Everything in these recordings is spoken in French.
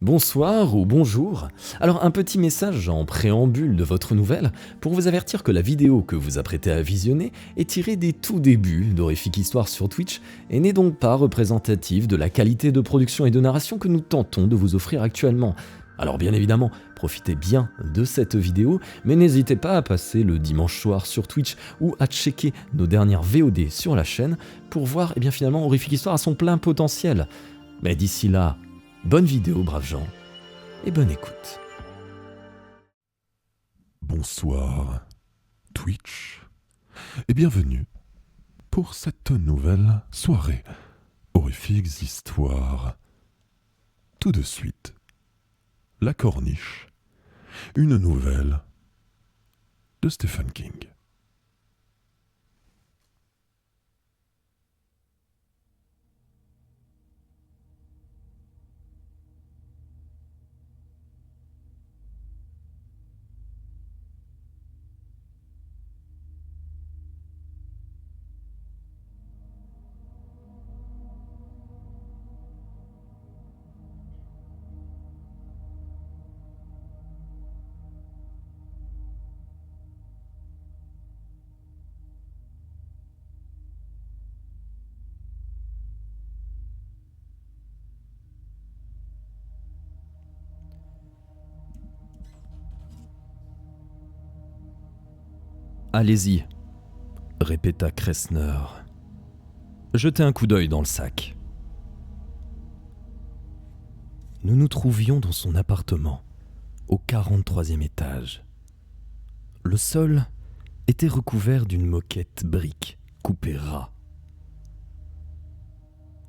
Bonsoir ou bonjour. Alors un petit message en préambule de votre nouvelle pour vous avertir que la vidéo que vous apprêtez à visionner est tirée des tout débuts d'Horrifique Histoire sur Twitch et n'est donc pas représentative de la qualité de production et de narration que nous tentons de vous offrir actuellement. Alors bien évidemment, profitez bien de cette vidéo, mais n'hésitez pas à passer le dimanche soir sur Twitch ou à checker nos dernières VOD sur la chaîne pour voir finalement Horrifique Histoire à son plein potentiel. Mais d'ici là, bonne vidéo, braves gens, et bonne écoute. Bonsoir, Twitch, et bienvenue pour cette nouvelle soirée Horrifiques Histoires. Tout de suite, La Corniche, une nouvelle de Stephen King. Allez-y, répéta Kressner. Jetez un coup d'œil dans le sac. Nous nous trouvions dans son appartement, au 43e étage. Le sol était recouvert d'une moquette brique coupée ras.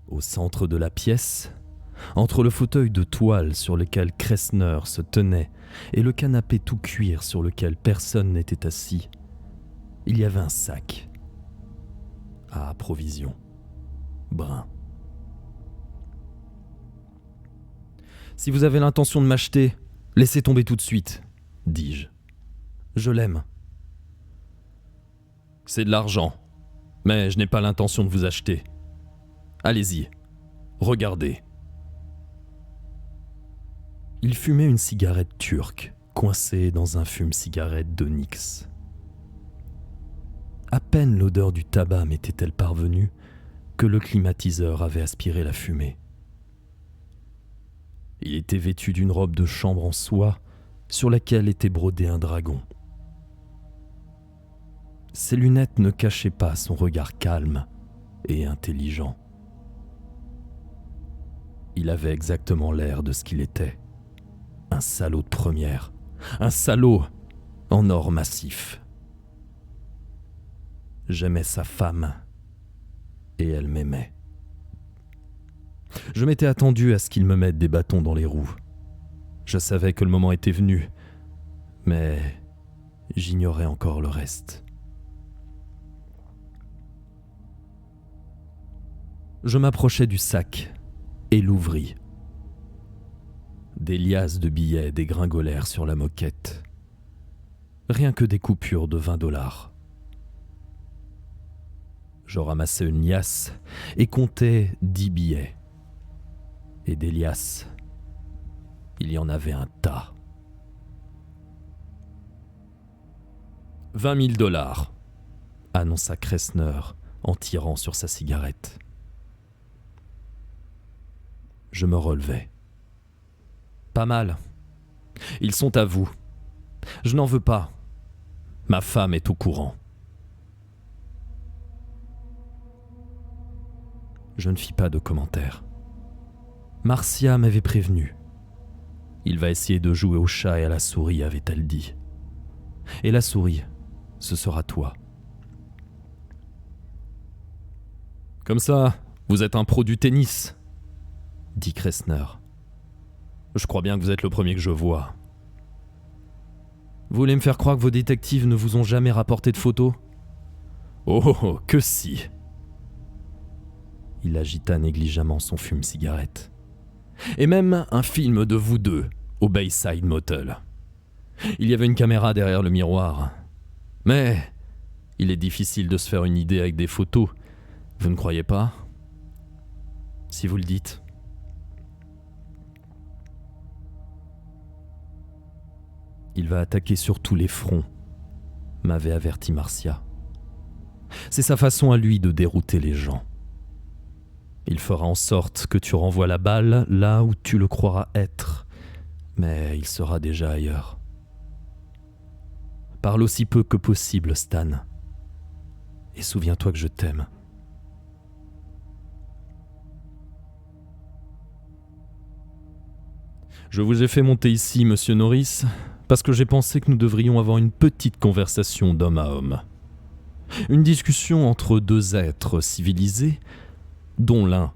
Au centre de la pièce, entre le fauteuil de toile sur lequel Kressner se tenait et le canapé tout cuir sur lequel personne n'était assis, il y avait un sac à provisions, brun. Si vous avez l'intention de m'acheter, laissez tomber tout de suite, dis-je. Je l'aime. C'est de l'argent, mais je n'ai pas l'intention de vous acheter. Allez-y, regardez. Il fumait une cigarette turque, coincée dans un fume-cigarette d'onyx. À peine l'odeur du tabac m'était-elle parvenue que le climatiseur avait aspiré la fumée. Il était vêtu d'une robe de chambre en soie sur laquelle était brodé un dragon. Ses lunettes ne cachaient pas son regard calme et intelligent. Il avait exactement l'air de ce qu'il était. Un salaud de première. Un salaud en or massif. J'aimais sa femme et elle m'aimait. Je m'étais attendu à ce qu'il me mette des bâtons dans les roues. Je savais que le moment était venu, mais j'ignorais encore le reste. Je m'approchai du sac et l'ouvris. Des liasses de billets dégringolèrent sur la moquette. Rien que des coupures de 20 $. Je ramassai une liasse et comptai 10 billets. Et des liasses, il y en avait un tas. 20 000 $, annonça Kressner en tirant sur sa cigarette. Je me relevai. Pas mal. Ils sont à vous. Je n'en veux pas. Ma femme est au courant. Je ne fis pas de commentaire. Marcia m'avait prévenu. Il va essayer de jouer au chat et à la souris, avait-elle dit. Et la souris, ce sera toi. Comme ça, vous êtes un pro du tennis, dit Kressner. Je crois bien que vous êtes le premier que je vois. Vous voulez me faire croire que vos détectives ne vous ont jamais rapporté de photos ? Oh, que si ! Il agita négligemment son fume-cigarette. Et même un film de vous deux, au Bayside Motel. Il y avait une caméra derrière le miroir. Mais il est difficile de se faire une idée avec des photos. Vous ne croyez pas ? Si vous le dites. Il va attaquer sur tous les fronts, m'avait averti Marcia. C'est sa façon à lui de dérouter les gens. Il fera en sorte que tu renvoies la balle là où tu le croiras être, mais il sera déjà ailleurs. Parle aussi peu que possible, Stan. Et souviens-toi que je t'aime. Je vous ai fait monter ici, monsieur Norris, parce que j'ai pensé que nous devrions avoir une petite conversation d'homme à homme. Une discussion entre deux êtres civilisés, dont l'un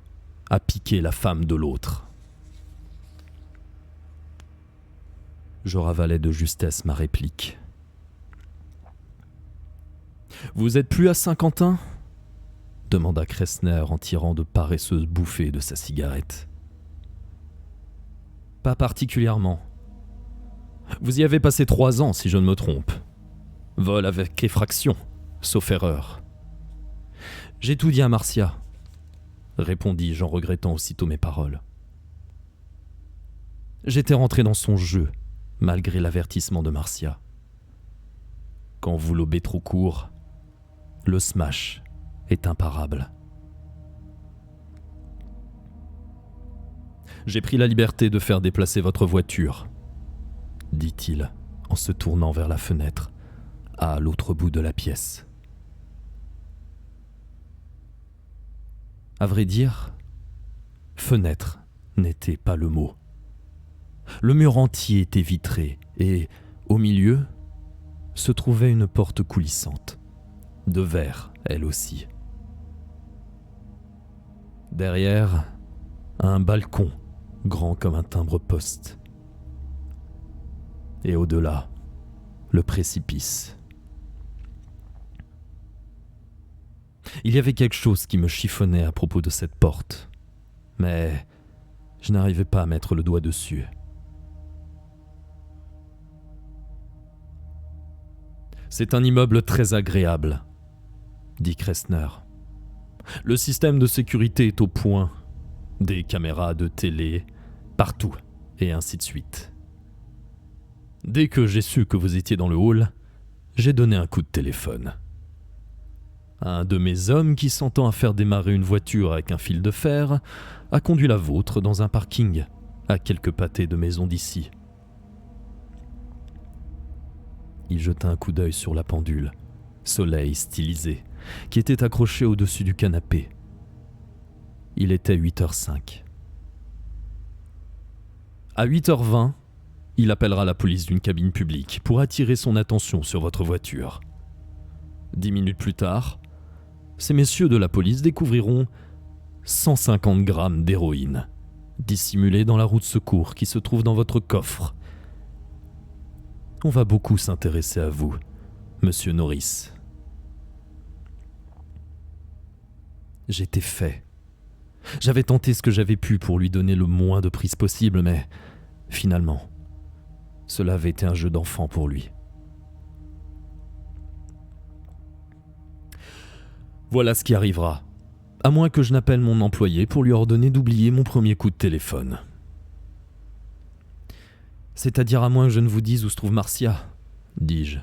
a piqué la femme de l'autre. Je ravalai de justesse ma réplique. « Vous êtes plus à Saint-Quentin » demanda Kressner en tirant de paresseuses bouffées de sa cigarette. « Pas particulièrement. Vous y avez passé 3 ans, si je ne me trompe. Vol avec effraction, sauf erreur. »« J'ai tout dit à Marcia, » répondis-je en regrettant aussitôt mes paroles. J'étais rentré dans son jeu, malgré l'avertissement de Marcia. Quand vous lobez trop court, le smash est imparable. « J'ai pris la liberté de faire déplacer votre voiture, » dit-il en se tournant vers la fenêtre, à l'autre bout de la pièce. À vrai dire, fenêtre n'était pas le mot. Le mur entier était vitré et, au milieu, se trouvait une porte coulissante, de verre elle aussi. Derrière, un balcon grand comme un timbre-poste. Et au-delà, le précipice. Il y avait quelque chose qui me chiffonnait à propos de cette porte, mais je n'arrivais pas à mettre le doigt dessus. C'est un immeuble très agréable, dit Kressner. Le système de sécurité est au point, des caméras de télé partout, et ainsi de suite. Dès que j'ai su que vous étiez dans le hall, j'ai donné un coup de téléphone. Un de mes hommes qui s'entend à faire démarrer une voiture avec un fil de fer a conduit la vôtre dans un parking à quelques pâtés de maisons d'ici. Il jeta un coup d'œil sur la pendule, soleil stylisé, qui était accrochée au-dessus du canapé. Il était 8h05. À 8h20, il appellera la police d'une cabine publique pour attirer son attention sur votre voiture. 10 minutes plus tard, ces messieurs de la police découvriront 150 grammes d'héroïne, dissimulée dans la roue de secours qui se trouve dans votre coffre. On va beaucoup s'intéresser à vous, monsieur Norris. J'étais fait. J'avais tenté ce que j'avais pu pour lui donner le moins de prise possible, mais finalement, cela avait été un jeu d'enfant pour lui. Voilà ce qui arrivera, à moins que je n'appelle mon employé pour lui ordonner d'oublier mon premier coup de téléphone. C'est-à-dire à moins que je ne vous dise où se trouve Marcia, dis-je.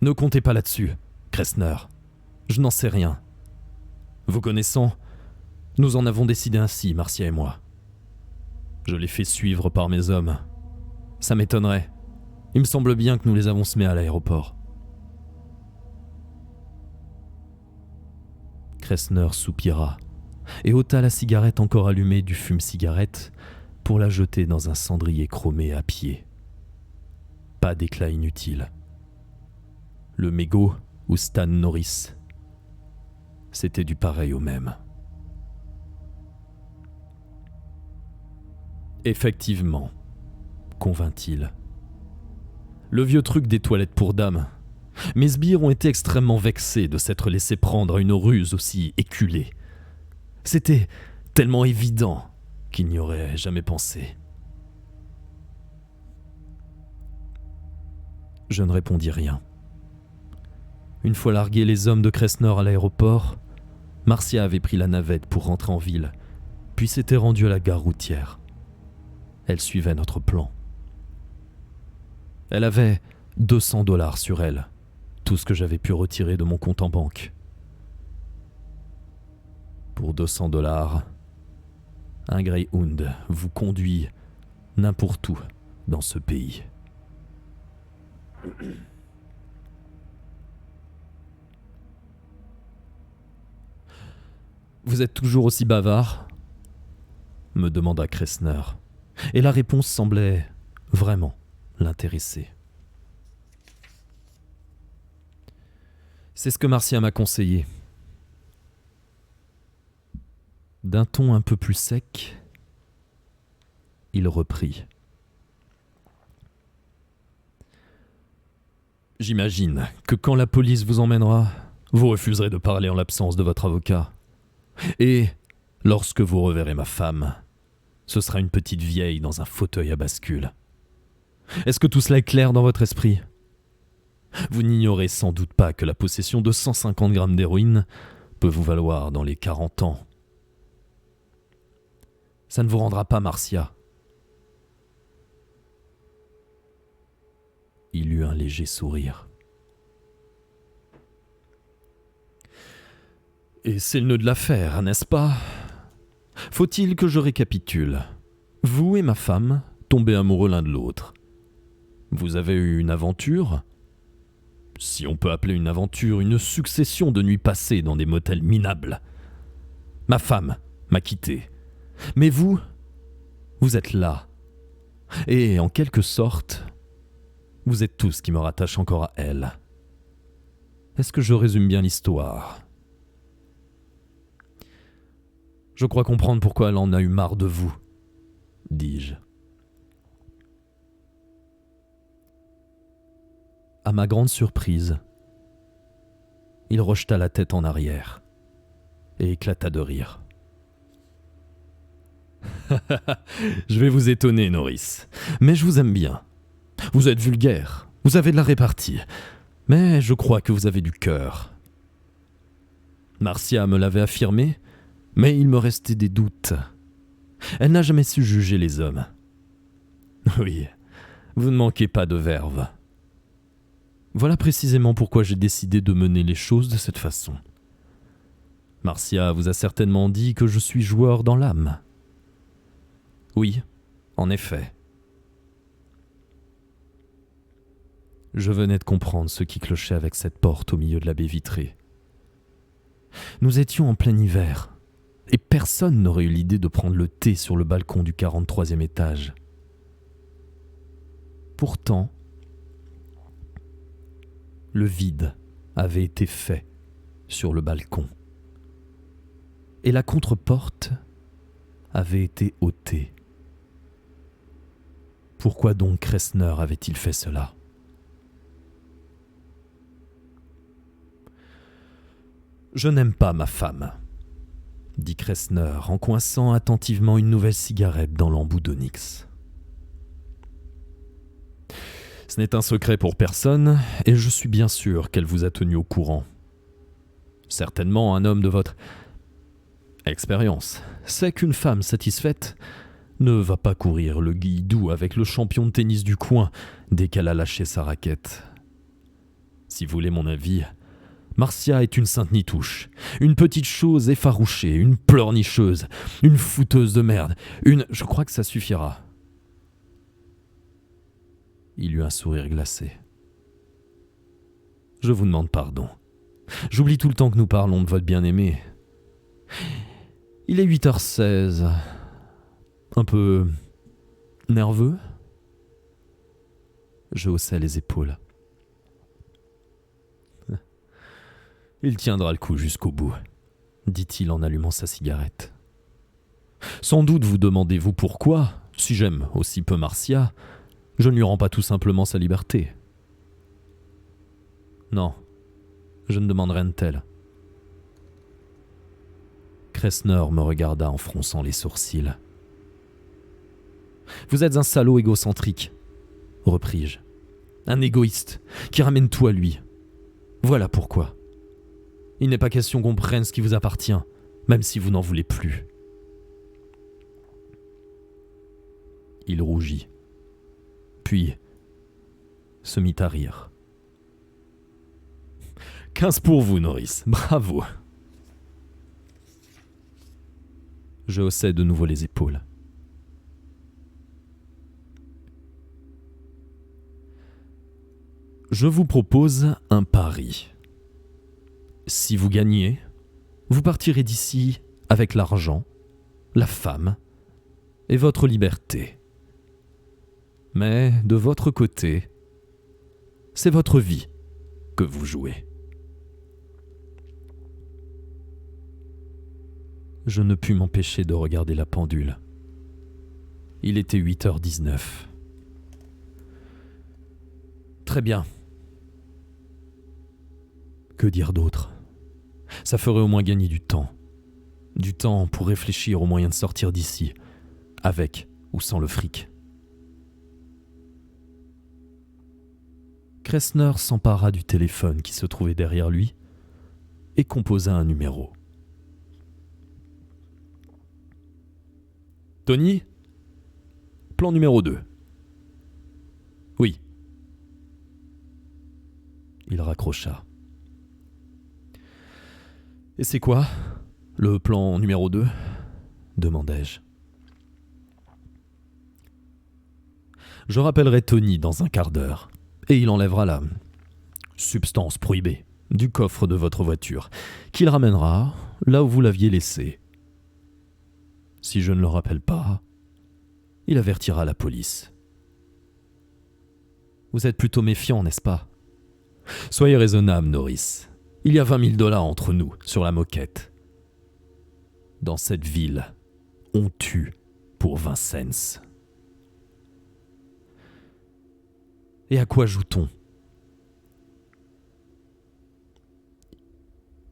Ne comptez pas là-dessus, Kressner. Je n'en sais rien. Vous connaissant, nous en avons décidé ainsi, Marcia et moi. Je l'ai fait suivre par mes hommes. Ça m'étonnerait. Il me semble bien que nous les avons semés à l'aéroport. Kressner soupira et ôta la cigarette encore allumée du fume-cigarette pour la jeter dans un cendrier chromé à pied. Pas d'éclat inutile. Le mégot ou Stan Norris, c'était du pareil au même. Effectivement, convint-il. Le vieux truc des toilettes pour dames. Mes sbires ont été extrêmement vexés de s'être laissés prendre à une ruse aussi éculée. C'était tellement évident qu'il n'y aurait jamais pensé. Je ne répondis rien. Une fois largués les hommes de Kressner à l'aéroport, Marcia avait pris la navette pour rentrer en ville, puis s'était rendue à la gare routière. Elle suivait notre plan. Elle avait 200 $ sur elle, tout ce que j'avais pu retirer de mon compte en banque. Pour 200 $, un Greyhound vous conduit n'importe où dans ce pays. Vous êtes toujours aussi bavard ? Me demanda Kressner, et la réponse semblait vraiment l'intéresser. C'est ce que Marcia m'a conseillé. D'un ton un peu plus sec, il reprit. J'imagine que quand la police vous emmènera, vous refuserez de parler en l'absence de votre avocat. Et lorsque vous reverrez ma femme, ce sera une petite vieille dans un fauteuil à bascule. Est-ce que tout cela est clair dans votre esprit ? Vous n'ignorez sans doute pas que la possession de 150 grammes d'héroïne peut vous valoir dans les 40 ans. Ça ne vous rendra pas Marcia. Il eut un léger sourire. Et c'est le nœud de l'affaire, n'est-ce pas ? Faut-il que je récapitule ? Vous et ma femme tombez amoureux l'un de l'autre. Vous avez eu une aventure ? Si on peut appeler une aventure une succession de nuits passées dans des motels minables. Ma femme m'a quitté. Mais vous êtes là. Et en quelque sorte, vous êtes tout ce qui me rattache encore à elle. Est-ce que je résume bien l'histoire ? Je crois comprendre pourquoi elle en a eu marre de vous, dis-je. À ma grande surprise, il rejeta la tête en arrière et éclata de rire. Je vais vous étonner, Norris, mais je vous aime bien. Vous êtes vulgaire, vous avez de la répartie, mais je crois que vous avez du cœur. Marcia me l'avait affirmé, mais il me restait des doutes. Elle n'a jamais su juger les hommes. Oui, vous ne manquez pas de verve. Voilà précisément pourquoi j'ai décidé de mener les choses de cette façon. Marcia vous a certainement dit que je suis joueur dans l'âme. Oui, en effet. Je venais de comprendre ce qui clochait avec cette porte au milieu de la baie vitrée. Nous étions en plein hiver, et personne n'aurait eu l'idée de prendre le thé sur le balcon du 43e étage. Pourtant, le vide avait été fait sur le balcon, et la contre-porte avait été ôtée. Pourquoi donc Kressner avait-il fait cela ? Je n'aime pas ma femme, dit Kressner en coinçant attentivement une nouvelle cigarette dans l'embout d'onyx. Ce n'est un secret pour personne, et je suis bien sûr qu'elle vous a tenu au courant. Certainement un homme de votre expérience sait qu'une femme satisfaite ne va pas courir le guilledou avec le champion de tennis du coin dès qu'elle a lâché sa raquette. Si vous voulez mon avis, Marcia est une sainte-nitouche, une petite chose effarouchée, une pleurnicheuse, une fouteuse de merde, Je crois que ça suffira. Il eut un sourire glacé. Je vous demande pardon. J'oublie tout le temps que nous parlons de votre bien-aimé. Il est 8h16. Un peu nerveux ? Je haussai les épaules. Il tiendra le coup jusqu'au bout, dit-il en allumant sa cigarette. Sans doute vous demandez-vous pourquoi, si j'aime aussi peu Marcia, je ne lui rends pas tout simplement sa liberté. Non, je ne demande rien de tel. Kressner me regarda en fronçant les sourcils. Vous êtes un salaud égocentrique, repris-je. Un égoïste qui ramène tout à lui. Voilà pourquoi. Il n'est pas question qu'on prenne ce qui vous appartient, même si vous n'en voulez plus. Il rougit. Puis, se mit à rire. 15 pour vous, Norris. Bravo. Je haussai de nouveau les épaules. Je vous propose un pari. Si vous gagnez, vous partirez d'ici avec l'argent, la femme et votre liberté. Mais de votre côté, c'est votre vie que vous jouez. Je ne pus m'empêcher de regarder la pendule. Il était 8h19. Très bien. Que dire d'autre ? Ça ferait au moins gagner du temps. Du temps pour réfléchir aux moyens de sortir d'ici, avec ou sans le fric. Kressner s'empara du téléphone qui se trouvait derrière lui et composa un numéro. Tony ? Plan numéro 2. Oui. Il raccrocha. Et c'est quoi, le plan numéro 2 ? demandai-je. Je rappellerai Tony dans un quart d'heure, et il enlèvera la substance prohibée du coffre de votre voiture, qu'il ramènera là où vous l'aviez laissée. Si je ne le rappelle pas, il avertira la police. Vous êtes plutôt méfiant, n'est-ce pas ? Soyez raisonnable, Norris. Il y a 20 000 $ entre nous sur la moquette. Dans cette ville, on tue pour 20 cents. Et à quoi joue-t-on ?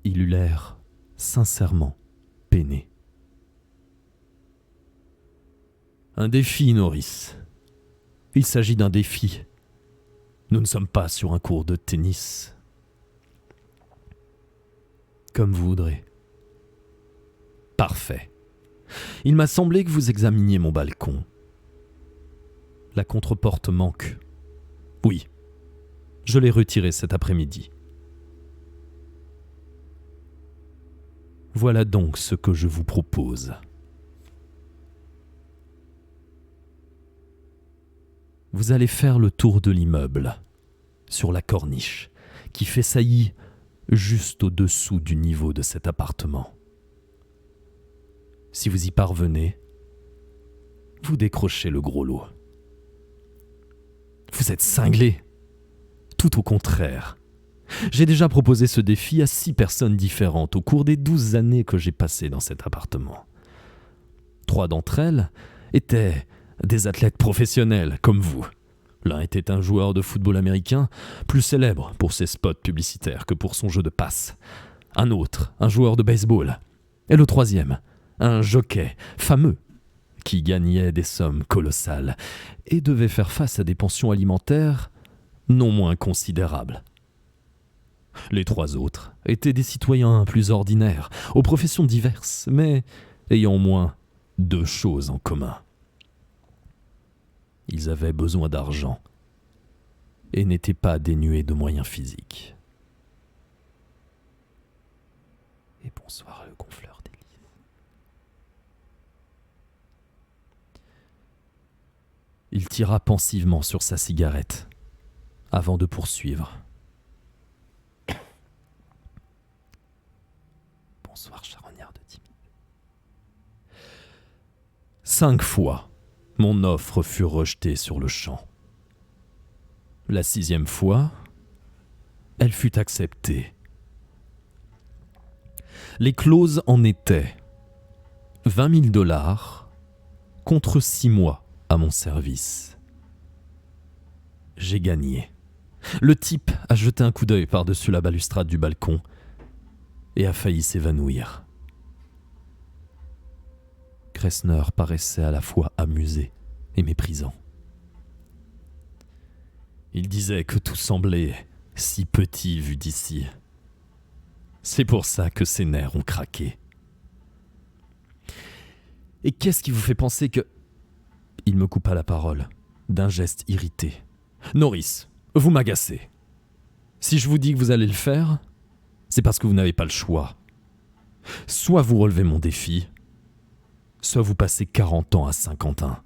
Il eut l'air sincèrement peiné. Un défi, Norris. Il s'agit d'un défi. Nous ne sommes pas sur un court de tennis. Comme vous voudrez. Parfait. Il m'a semblé que vous examiniez mon balcon. La contreporte manque. Oui, je l'ai retirée cet après-midi. Voilà donc ce que je vous propose. Vous allez faire le tour de l'immeuble, sur la corniche, qui fait saillie juste au-dessous du niveau de cet appartement. Si vous y parvenez, vous décrochez le gros lot. Vous êtes cinglé. Tout au contraire. J'ai déjà proposé ce défi à 6 personnes différentes au cours des 12 années que j'ai passées dans cet appartement. 3 d'entre elles étaient des athlètes professionnels comme vous. L'un était un joueur de football américain, plus célèbre pour ses spots publicitaires que pour son jeu de passe. Un autre, un joueur de baseball. Et le troisième, un jockey fameux qui gagnait des sommes colossales et devait faire face à des pensions alimentaires non moins considérables. Les 3 autres étaient des citoyens plus ordinaires, aux professions diverses, mais ayant au moins 2 choses en commun. Ils avaient besoin d'argent et n'étaient pas dénués de moyens physiques. Et bonsoir le gonfleur d'Élise. Il tira pensivement sur sa cigarette avant de poursuivre. Bonsoir charognard de timide. 5 fois, mon offre fut rejetée sur le champ. La 6e fois, elle fut acceptée. Les clauses en étaient 20 000 $ contre 6 mois à mon service. J'ai gagné. Le type a jeté un coup d'œil par-dessus la balustrade du balcon et a failli s'évanouir. Kressner paraissait à la fois amusé et méprisant. Il disait que tout semblait si petit vu d'ici. C'est pour ça que ses nerfs ont craqué. Et qu'est-ce qui vous fait penser que... Il me coupa la parole, d'un geste irrité. Norris, Vous m'agacez. Si je vous dis que vous allez le faire, c'est parce que vous n'avez pas le choix. Soit vous relevez mon défi, soit vous passez 40 ans à Saint-Quentin.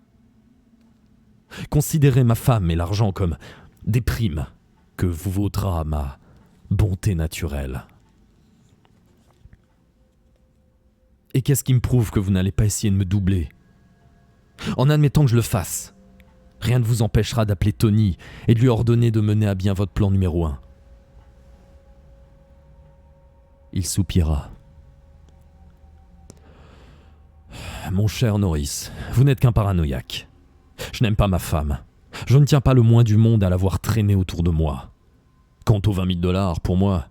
Considérez ma femme et l'argent comme des primes que vous vaudra ma bonté naturelle. Et qu'est-ce qui me prouve que vous n'allez pas essayer de me doubler ? En admettant que je le fasse, rien ne vous empêchera d'appeler Tony et de lui ordonner de mener à bien votre plan numéro 1. Il soupira. Mon cher Norris, vous n'êtes qu'un paranoïaque. Je n'aime pas ma femme. Je ne tiens pas le moins du monde à la voir traîner autour de moi. Quant aux 20 000 $, pour moi,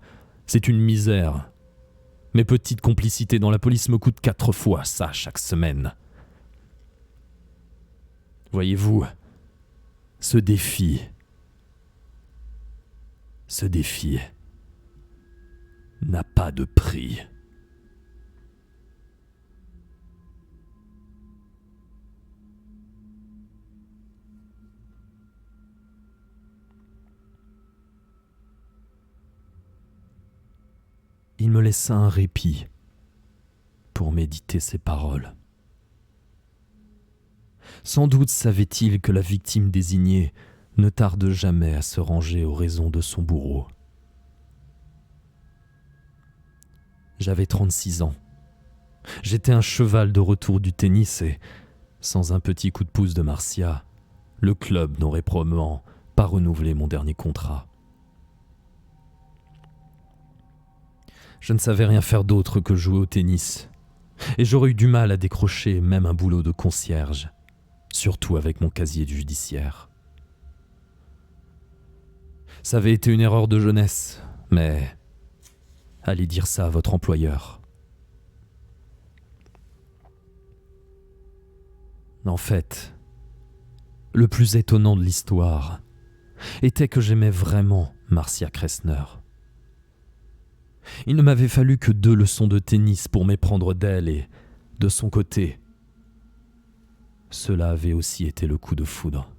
c'est une misère. Mes petites complicités dans la police me coûtent 4 fois ça chaque semaine. Voyez-vous, ce défi n'a pas de prix. Il me laissa un répit pour méditer ces paroles. Sans doute savait-il que la victime désignée ne tarde jamais à se ranger aux raisons de son bourreau. J'avais 36 ans. J'étais un cheval de retour du tennis et, sans un petit coup de pouce de Marcia, le club n'aurait probablement pas renouvelé mon dernier contrat. Je ne savais rien faire d'autre que jouer au tennis, et j'aurais eu du mal à décrocher même un boulot de concierge, surtout avec mon casier judiciaire. Ça avait été une erreur de jeunesse, mais allez dire ça à votre employeur. En fait, le plus étonnant de l'histoire était que j'aimais vraiment Marcia Kressner. Il ne m'avait fallu que 2 leçons de tennis pour m'éprendre d'elle et, de son côté, cela avait aussi été le coup de foudre.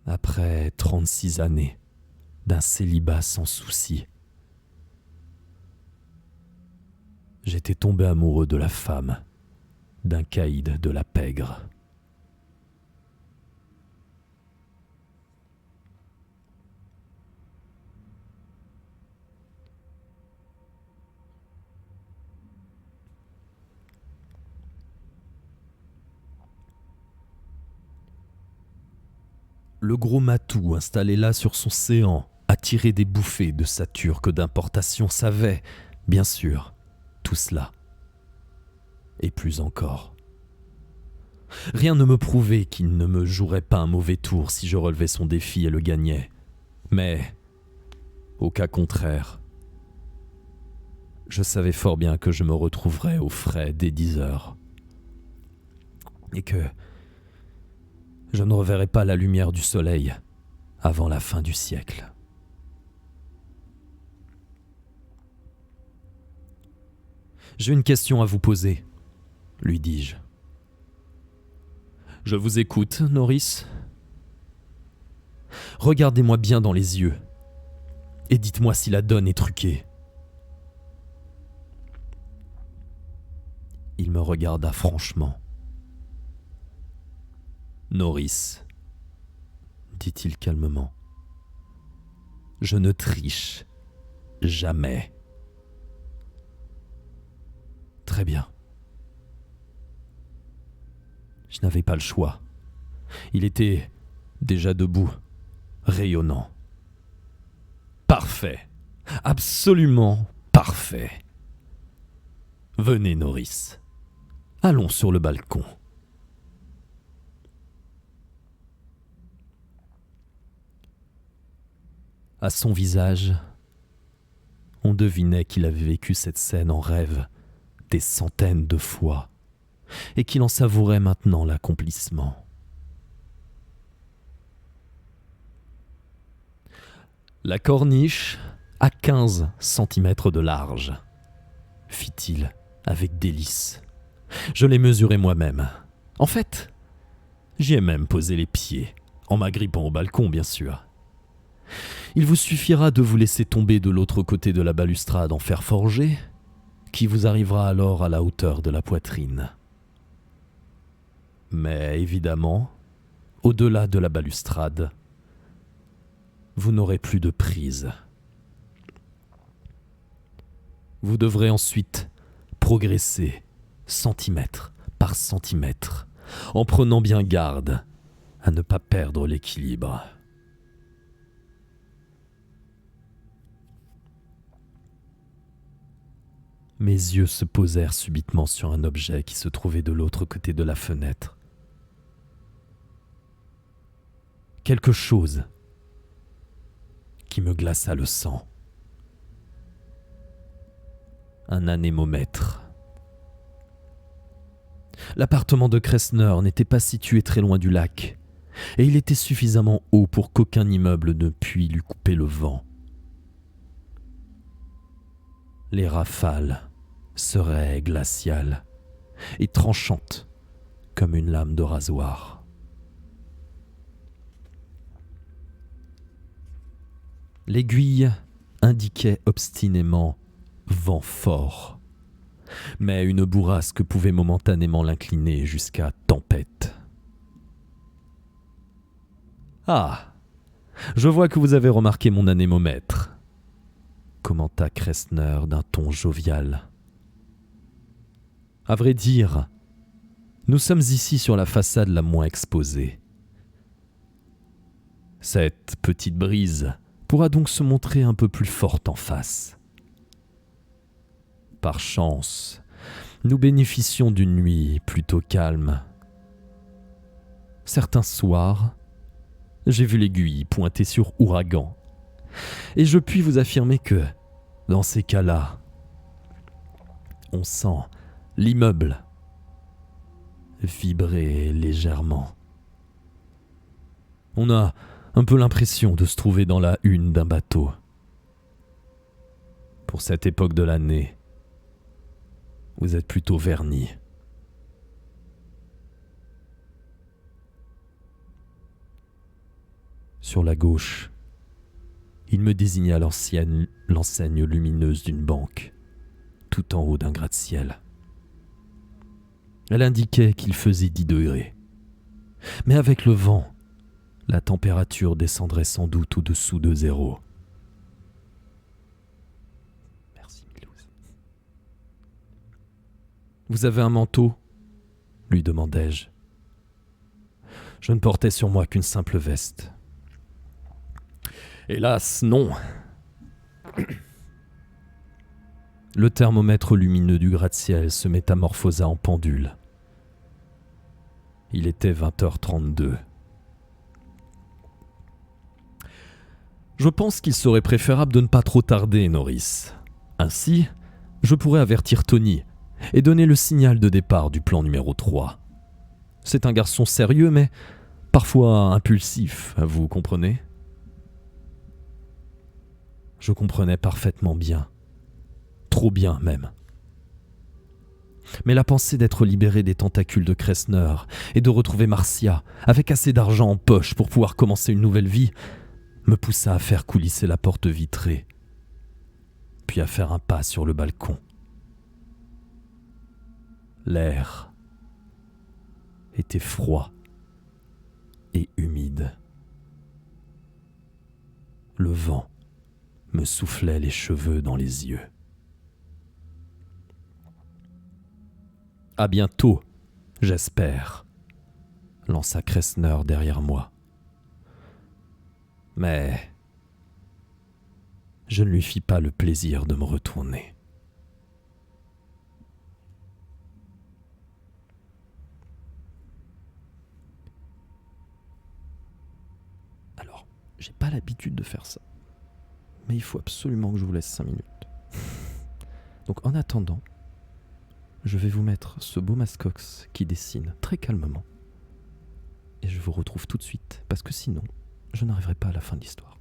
Après 36 années d'un célibat sans souci, j'étais tombé amoureux de la femme d'un caïd de la pègre. Le gros matou installé là sur son séant, à tirer des bouffées de sa turque d'importation, savait, bien sûr, tout cela. Et plus encore. Rien ne me prouvait qu'il ne me jouerait pas un mauvais tour si je relevais son défi et le gagnais. Mais, au cas contraire, je savais fort bien que je me retrouverais aux frais dès 10 heures. Et que je ne reverrai pas la lumière du soleil avant la fin du siècle. J'ai une question à vous poser, lui dis-je. Je vous écoute, Norris. Regardez-moi bien dans les yeux et dites-moi si la donne est truquée. Il me regarda franchement. Norris, dit-il calmement, je ne triche jamais. Très bien. Je n'avais pas le choix. Il était déjà debout, rayonnant. Parfait, absolument parfait. Venez, Norris. Allons sur le balcon. À son visage, on devinait qu'il avait vécu cette scène en rêve des centaines de fois et qu'il en savourait maintenant l'accomplissement. La corniche a 15 centimètres de large, fit-il avec délice. Je l'ai mesuré moi-même. En fait, J'y ai même posé les pieds, en m'agrippant au balcon bien sûr. Il vous suffira de vous laisser tomber de l'autre côté de la balustrade en fer forgé, qui vous arrivera alors à la hauteur de la poitrine. Mais évidemment, au-delà de la balustrade, vous n'aurez plus de prise. Vous devrez ensuite progresser centimètre par centimètre, en prenant bien garde à ne pas perdre l'équilibre. Mes yeux se posèrent subitement sur un objet qui se trouvait de l'autre côté de la fenêtre. Quelque chose qui me glaça le sang. Un anémomètre. L'appartement de Kressner n'était pas situé très loin du lac, et il était suffisamment haut pour qu'aucun immeuble ne puisse lui couper le vent. Les rafales seraient glaciales et tranchantes comme une lame de rasoir. L'aiguille indiquait obstinément « vent fort », mais une bourrasque pouvait momentanément l'incliner jusqu'à « tempête ». « Ah, je vois que vous avez remarqué mon anémomètre », commenta Kressner d'un ton jovial. « À vrai dire, nous sommes ici sur la façade la moins exposée. Cette petite brise pourra donc se montrer un peu plus forte en face. Par chance, nous bénéficions d'une nuit plutôt calme. Certains soirs, j'ai vu l'aiguille pointer sur ouragan, et je puis vous affirmer que, dans ces cas-là, on sent l'immeuble vibrer légèrement. On a un peu l'impression de se trouver dans la hune d'un bateau. Pour cette époque de l'année, vous êtes plutôt vernis. Sur la gauche, il me désigna l'enseigne lumineuse d'une banque, tout en haut d'un gratte-ciel. Elle indiquait qu'il faisait 10 degrés. Mais avec le vent, la température descendrait sans doute au-dessous de 0. Merci, Milouz. Vous avez un manteau ? Lui demandai-je. Je ne portais sur moi qu'une simple veste. Hélas, non. Le thermomètre lumineux du gratte-ciel se métamorphosa en pendule. Il était 20h32. Je pense qu'il serait préférable de ne pas trop tarder, Norris. Ainsi, je pourrais avertir Tony et donner le signal de départ du plan numéro 3. C'est un garçon sérieux, mais parfois impulsif, vous comprenez ? Je comprenais parfaitement bien. Trop bien même. Mais la pensée d'être libéré des tentacules de Kressner et de retrouver Marcia avec assez d'argent en poche pour pouvoir commencer une nouvelle vie me poussa à faire coulisser la porte vitrée, puis à faire un pas sur le balcon. L'air était froid et humide. Le vent me soufflait les cheveux dans les yeux. À bientôt, j'espère, lança Kressner derrière moi. Mais je ne lui fis pas le plaisir de me retourner. Alors, j'ai pas l'habitude de faire ça, mais il faut absolument que je vous laisse 5 minutes. Donc en attendant, je vais vous mettre ce beau Mascox qui dessine très calmement. Et je vous retrouve tout de suite, parce que sinon, je n'arriverai pas à la fin de l'histoire.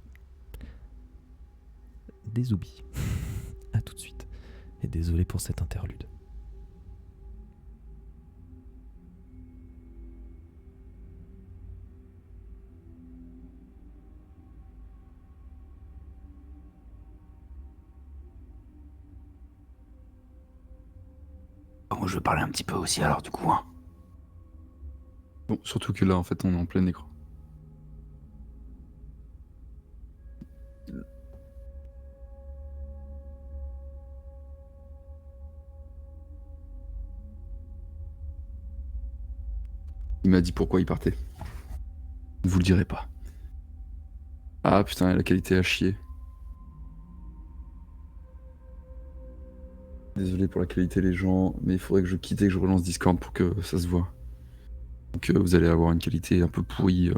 Des oublis. À tout de suite. Et désolé pour cette interlude. je veux parler un petit peu aussi alors du coup, hein. Bon, surtout que là, en fait, on est en plein écran. Il m'a dit pourquoi il partait. Ne vous le direz pas. Ah putain, la qualité a chier. Désolé pour la qualité, les gens, mais il faudrait que je quitte et que je relance Discord pour que ça se voit. Donc vous allez avoir une qualité un peu pourrie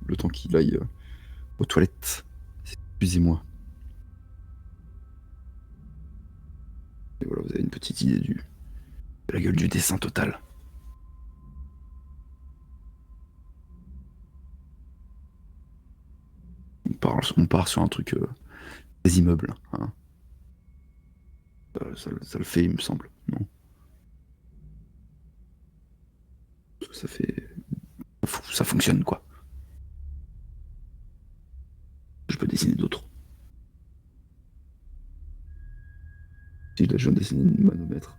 le temps qu'il aille aux toilettes. Excusez-moi. Et voilà, vous avez une petite idée de la gueule du dessin total. On part sur un truc des immeubles, hein. Ça le fait, il me semble, non? Ça fait... Ça fonctionne, quoi. Je peux dessiner d'autres. Si là, je viens de dessiner une manomètre.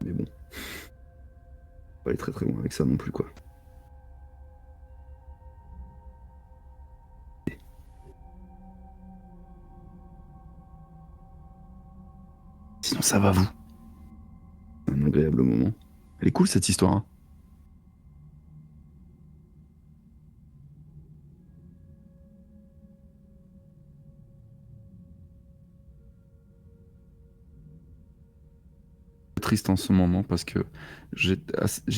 Mais bon. Pas aller très très loin avec ça non plus, quoi. Sinon, ça va, vous? Un agréable moment. Elle est cool, cette histoire, hein. Triste en ce moment parce que j'ai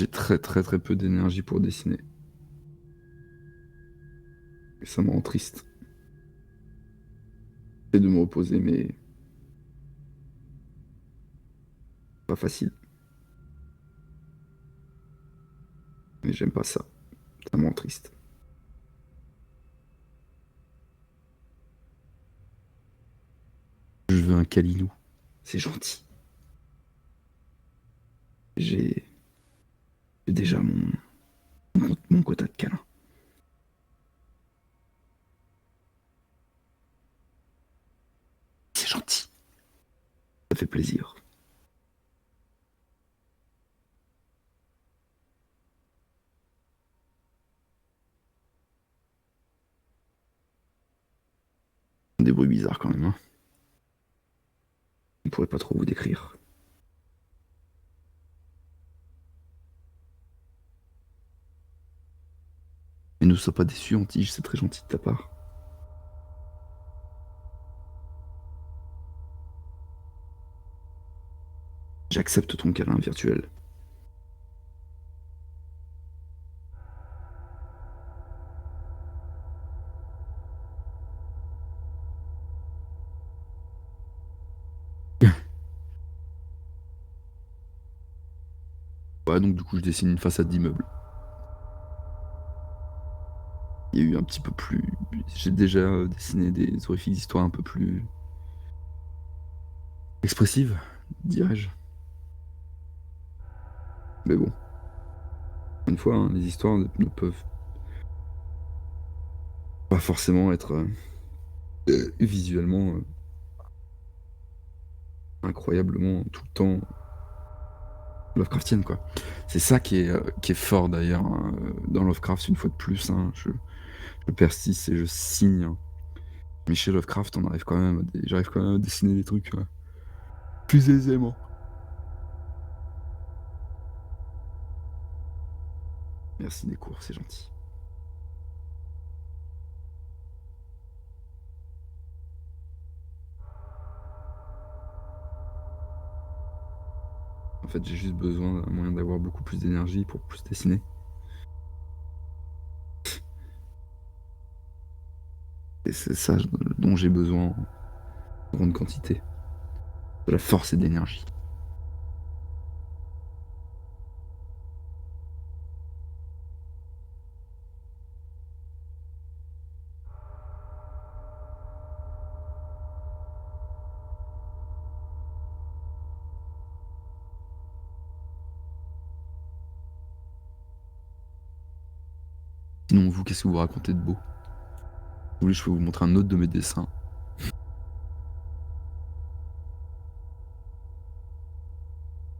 très très très peu d'énergie pour dessiner. Et ça me rend triste. J'essaie de me reposer, mais pas facile. Mais j'aime pas ça. Ça me rend triste. Je veux un câlinou. C'est gentil. J'ai déjà mon quota de câlin. C'est gentil. Ça fait plaisir. Des bruits bizarres quand même, hein. On pourrait pas trop vous décrire. Mais ne sois pas déçu, Antige, c'est très gentil de ta part. J'accepte ton câlin virtuel. Ouais, donc du coup, je dessine une façade d'immeuble. Il y a eu un petit peu plus... J'ai déjà dessiné des horrifiques d'histoire un peu plus... expressives, dirais-je. Mais bon. Une fois, hein, les histoires ne peuvent pas forcément être visuellement incroyablement tout le temps Lovecraftienne, quoi. C'est ça qui est fort d'ailleurs hein, dans Lovecraft, une fois de plus. Hein, je persiste et je signe, hein. Mais chez Lovecraft, j'arrive quand même à dessiner des trucs plus aisément. Merci des cours, c'est gentil. En fait, j'ai juste besoin d'un moyen d'avoir beaucoup plus d'énergie pour plus dessiner. Et c'est ça dont j'ai besoin en grande quantité. De la force et de l'énergie. Sinon, vous, qu'est-ce que vous racontez de beau? Vous voulez, je peux vous montrer un autre de mes dessins.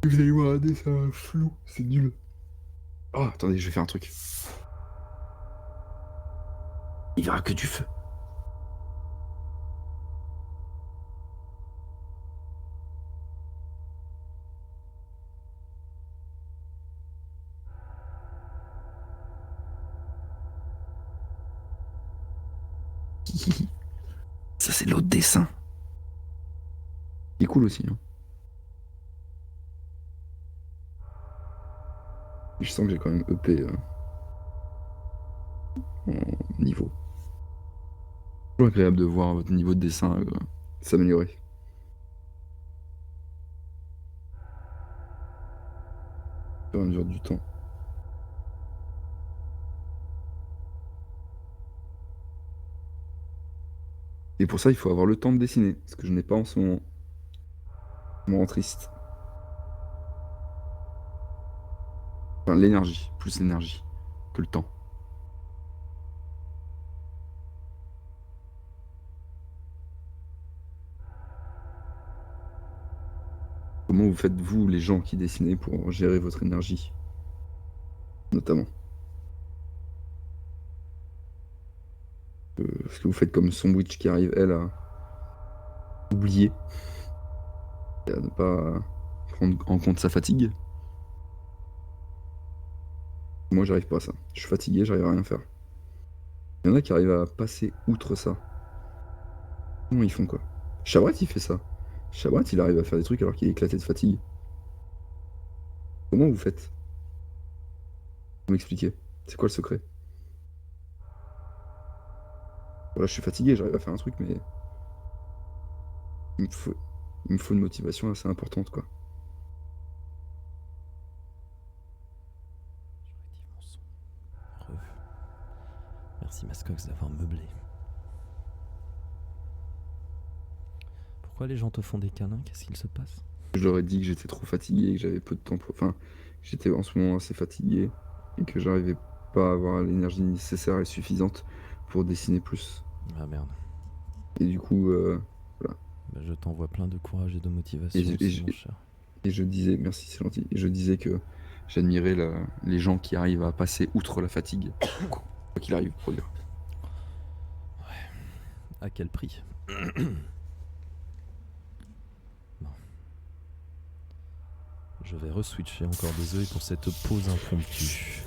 Vous allez voir un dessin flou, c'est nul. Oh, attendez, je vais faire un truc. Il verra que du feu. Ça, c'est l'autre dessin. Il est cool aussi. Hein. Je sens que j'ai quand même EP en niveau. C'est agréable de voir votre niveau de dessin s'améliorer. Au fur et à mesure du temps. Et pour ça, il faut avoir le temps de dessiner, ce que je n'ai pas en ce moment. Ça me rend triste. Enfin, l'énergie, plus l'énergie que le temps. Comment vous faites, vous, les gens qui dessinez, pour gérer votre énergie, notamment? Est-ce que vous faites comme Sandwich qui arrive, elle, à oublier et à ne pas prendre en compte sa fatigue? Moi, j'arrive pas à ça. Je suis fatigué, j'arrive à rien faire. Il y en a qui arrivent à passer outre ça. Comment ils font, quoi? Chabrat, il fait ça. Chabrat, il arrive à faire des trucs alors qu'il est éclaté de fatigue. Comment vous faites? Vous m'expliquez. C'est quoi le secret? Voilà, je suis fatigué, j'arrive à faire un truc, mais il me faut, il me faut une motivation assez importante, quoi. Je réactive mon son. Merci Mascox d'avoir meublé. Pourquoi les gens te font des câlins? Qu'est-ce qu'il se passe? Je leur ai dit que j'étais trop fatigué, que j'avais peu de temps pour... Enfin, j'étais en ce moment assez fatigué et que j'arrivais pas à avoir l'énergie nécessaire et suffisante pour dessiner plus. Ah merde. Et du coup, voilà. Bah, je t'envoie plein de courage et de motivation, Et aussi, mon cher. Et je disais, merci, c'est gentil. Et je disais que j'admirais les gens qui arrivent à passer outre la fatigue, quoi qu'il arrive, pour dire. À quel prix? Bon. Je vais reswitcher encore, désolé pour cette pause impromptue.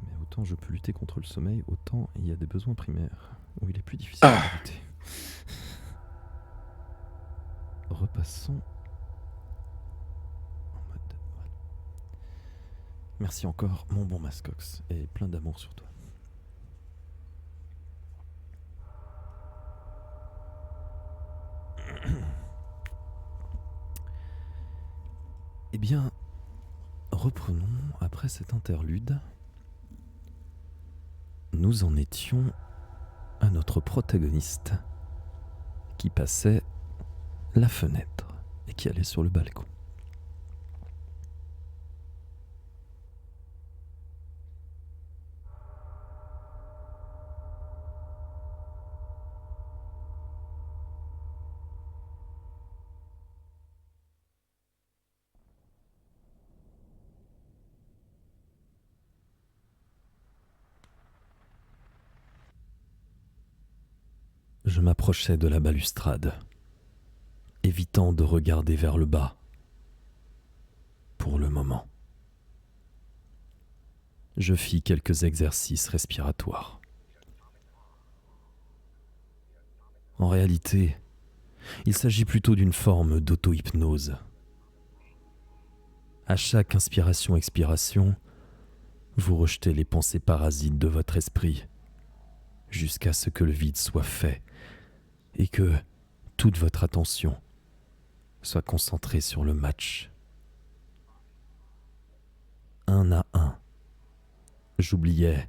Mais autant je peux lutter contre le sommeil, autant il y a des besoins primaires où il est plus difficile de lutter. Repassons en mode... Voilà. Merci encore, mon bon Mascox, et plein d'amour sur toi. Eh bien, reprenons après cet interlude. Nous en étions à notre protagoniste qui passait la fenêtre et qui allait sur le balcon. Je m'approchais de la balustrade, évitant de regarder vers le bas, pour le moment. Je fis quelques exercices respiratoires. En réalité, il s'agit plutôt d'une forme d'auto-hypnose. À chaque inspiration-expiration, vous rejetez les pensées parasites de votre esprit, jusqu'à ce que le vide soit fait et que toute votre attention soit concentrée sur le match. Un à un, j'oubliais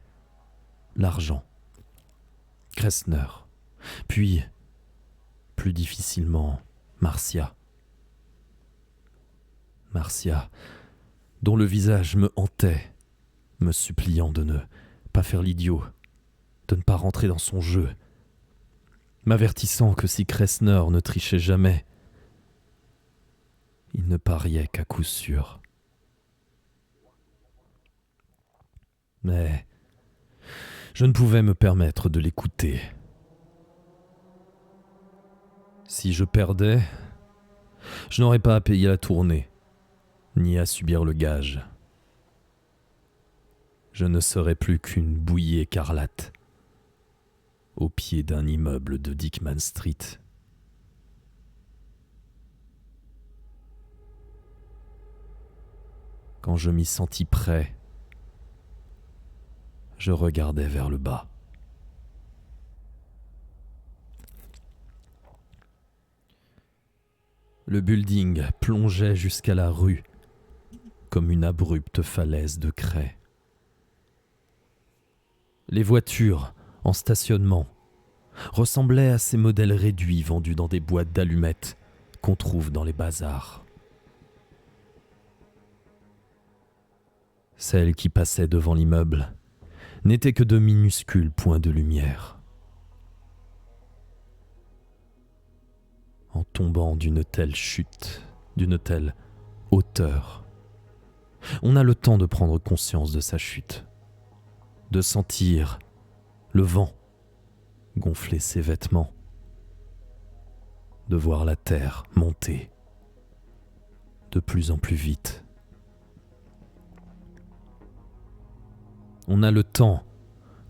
l'argent, Kressner, puis, plus difficilement, Marcia. Marcia, dont le visage me hantait, me suppliant de ne pas faire l'idiot, de ne pas rentrer dans son jeu. m'avertissant que si Kressner ne trichait jamais, il ne pariait qu'à coup sûr. Mais je ne pouvais me permettre de l'écouter. Si je perdais, je n'aurais pas à payer la tournée, ni à subir le gage. Je ne serais plus qu'une bouillie écarlate, au pied d'un immeuble de Dickman Street. Quand je m'y sentis prêt, je regardai vers le bas. Le building plongeait jusqu'à la rue, comme une abrupte falaise de craie. Les voitures, en stationnement, ressemblaient à ces modèles réduits vendus dans des boîtes d'allumettes qu'on trouve dans les bazars. Celles qui passaient devant l'immeuble n'étaient que de minuscules points de lumière. En tombant d'une telle chute, d'une telle hauteur, on a le temps de prendre conscience de sa chute, de sentir le vent gonfler ses vêtements, de voir la terre monter de plus en plus vite. On a le temps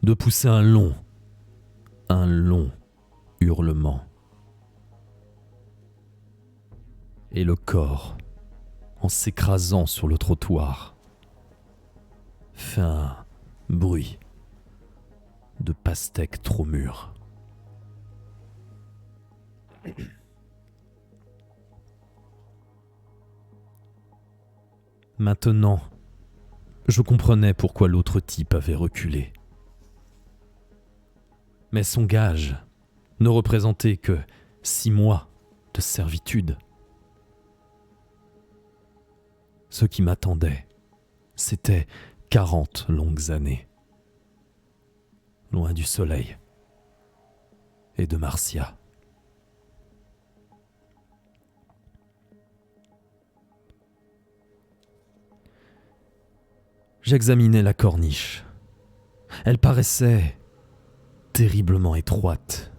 de pousser un long hurlement. Et le corps, en s'écrasant sur le trottoir, fait un bruit de pastèque trop mûre. Maintenant, je comprenais pourquoi l'autre type avait reculé. Mais son gage ne représentait que 6 mois de servitude. Ce qui m'attendait, c'était 40 longues années, loin du soleil et de Marcia. J'examinais la corniche. Elle paraissait terriblement étroite.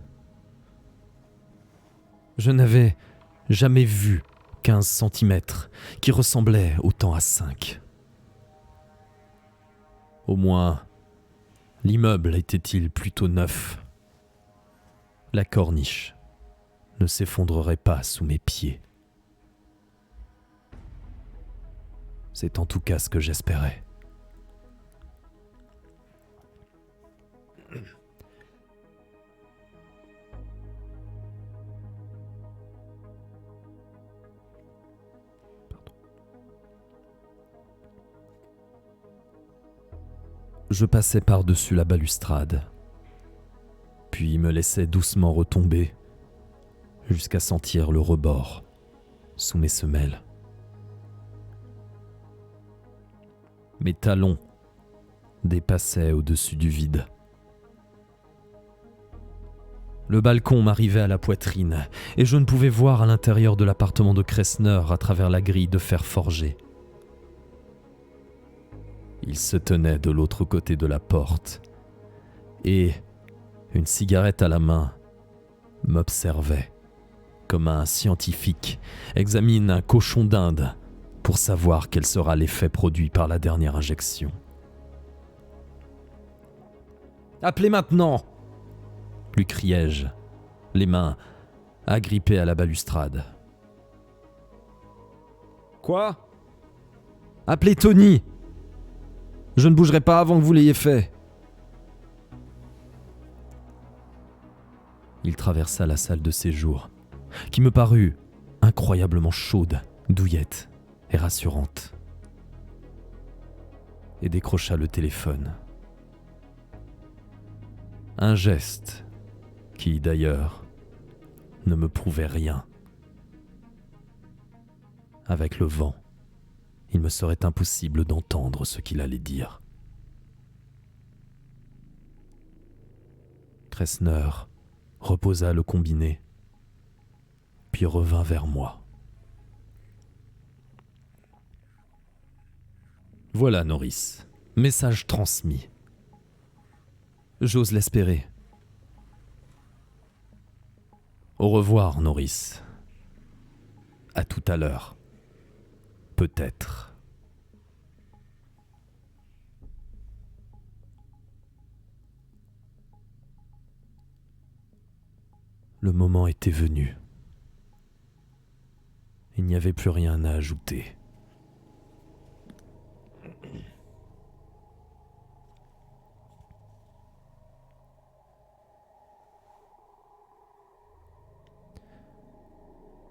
Je n'avais jamais vu 15 centimètres qui ressemblaient autant à 5. Au moins, l'immeuble était-il plutôt neuf. La corniche ne s'effondrerait pas sous mes pieds. C'est en tout cas ce que j'espérais. Je passais par-dessus la balustrade, puis me laissais doucement retomber jusqu'à sentir le rebord sous mes semelles. Mes talons dépassaient au-dessus du vide. Le balcon m'arrivait à la poitrine et je ne pouvais voir à l'intérieur de l'appartement de Kressner à travers la grille de fer forgé. Il se tenait de l'autre côté de la porte et, une cigarette à la main, m'observait comme un scientifique examine un cochon d'Inde pour savoir quel sera l'effet produit par la dernière injection. « Appelez maintenant !» lui criai-je, les mains agrippées à la balustrade. « Quoi ? Appelez Tony ! Je ne bougerai pas avant que vous l'ayez fait. » Il traversa la salle de séjour, qui me parut incroyablement chaude, douillette et rassurante, et décrocha le téléphone. Un geste qui, d'ailleurs, ne me prouvait rien. Avec le vent, il me serait impossible d'entendre ce qu'il allait dire. Kressner reposa le combiné, puis revint vers moi. Voilà, Norris, message transmis. J'ose l'espérer. Au revoir, Norris. À tout à l'heure. Peut-être. Le moment était venu. Il n'y avait plus rien à ajouter.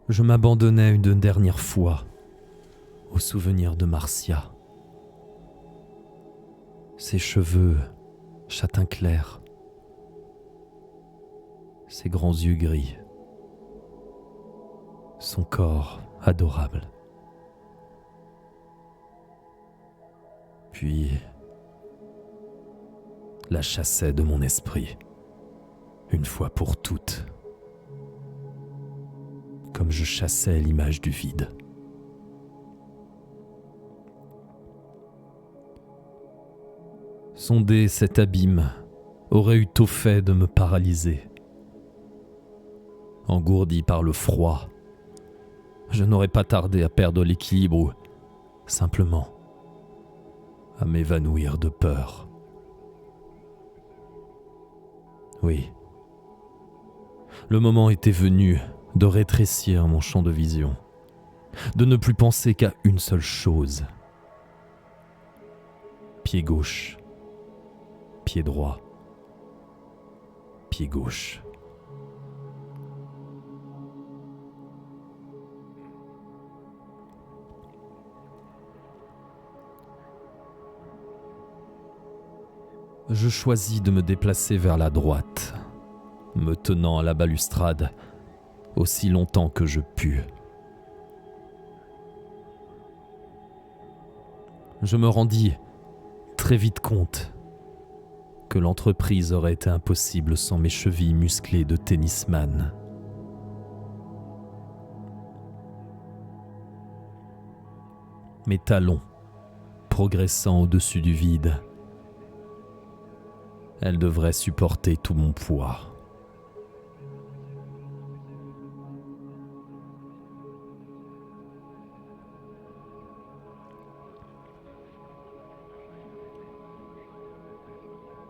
Je m'abandonnais une dernière fois au souvenir de Marcia. Ses cheveux châtain clair, ses grands yeux gris, son corps adorable. Puis, la chassais de mon esprit, une fois pour toutes, comme je chassais l'image du vide. Sonder cet abîme aurait eu tôt fait de me paralyser. Engourdi par le froid, je n'aurais pas tardé à perdre l'équilibre ou, simplement, à m'évanouir de peur. Oui, le moment était venu de rétrécir mon champ de vision, de ne plus penser qu'à une seule chose. Pied gauche, pied droit, pied gauche. Je choisis de me déplacer vers la droite, me tenant à la balustrade aussi longtemps que je pus. Je me rendis très vite compte que l'entreprise aurait été impossible sans mes chevilles musclées de tennisman. Mes talons progressant au-dessus du vide, elles devraient supporter tout mon poids.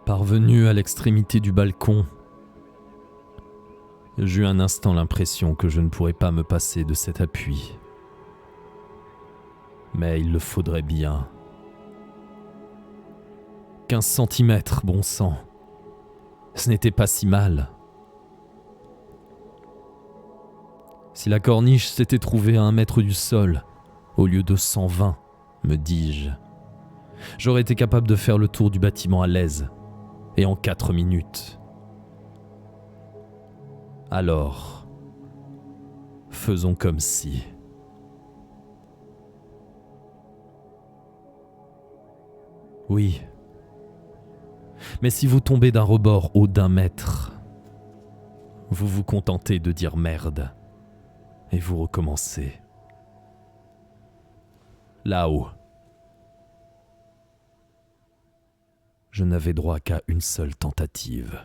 Parvenu à l'extrémité du balcon, j'eus un instant l'impression que je ne pourrais pas me passer de cet appui. Mais il le faudrait bien. 15 centimètres, bon sang. Ce n'était pas si mal. Si la corniche s'était trouvée à 1 mètre du sol, au lieu de 120, me dis-je, j'aurais été capable de faire le tour du bâtiment à l'aise, et en 4 minutes. Alors, faisons comme si. Oui. Mais si vous tombez d'un rebord haut d'1 mètre, vous vous contentez de dire merde et vous recommencez. Là-haut, je n'avais droit qu'à une seule tentative.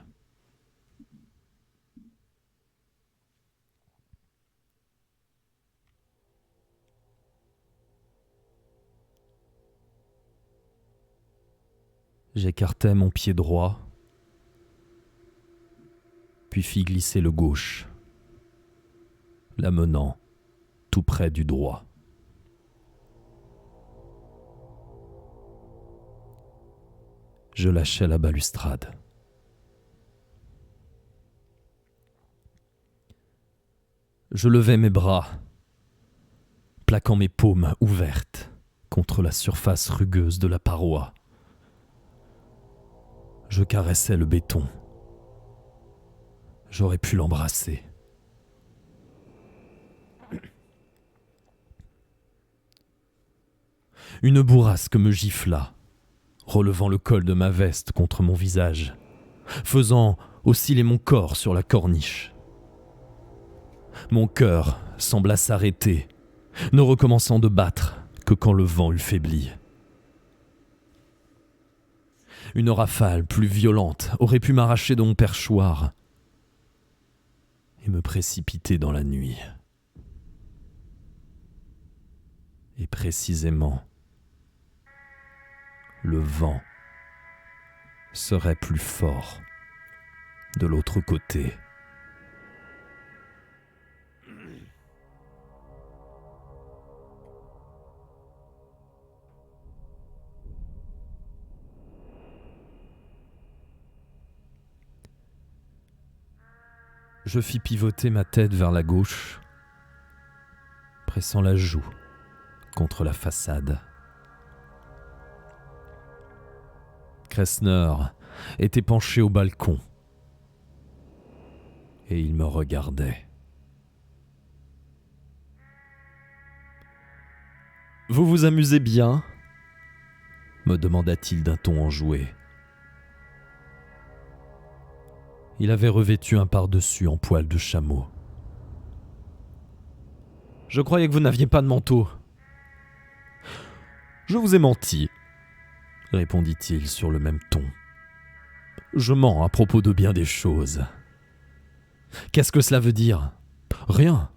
J'écartai mon pied droit, puis fis glisser le gauche, l'amenant tout près du droit. Je lâchai la balustrade. Je levai mes bras, plaquant mes paumes ouvertes contre la surface rugueuse de la paroi. Je caressais le béton. J'aurais pu l'embrasser. Une bourrasque me gifla, relevant le col de ma veste contre mon visage, faisant oscillait mon corps sur la corniche. Mon cœur sembla s'arrêter, ne recommençant de battre que quand le vent eut faibli. Une rafale plus violente aurait pu m'arracher de mon perchoir et me précipiter dans la nuit. Et précisément, le vent serait plus fort de l'autre côté. Je fis pivoter ma tête vers la gauche, pressant la joue contre la façade. Kressner était penché au balcon et il me regardait. « Vous vous amusez bien ?» me demanda-t-il d'un ton enjoué. Il avait revêtu un pardessus en poil de chameau. « Je croyais que vous n'aviez pas de manteau. »« Je vous ai menti, » répondit-il sur le même ton. « Je mens à propos de bien des choses. » « Qu'est-ce que cela veut dire ? Rien. » »«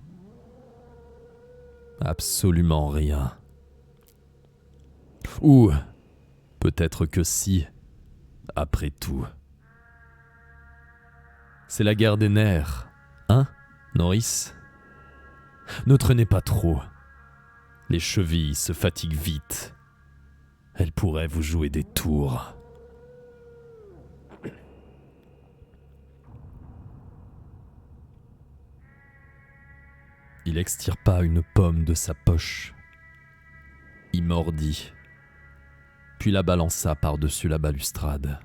Absolument rien. » « Ou peut-être que si, après tout. » C'est la guerre des nerfs, hein, Norris ? Ne traînez pas trop. Les chevilles se fatiguent vite. Elles pourraient vous jouer des tours. Il extirpa une pomme de sa poche, y mordit, puis la balança par-dessus la balustrade.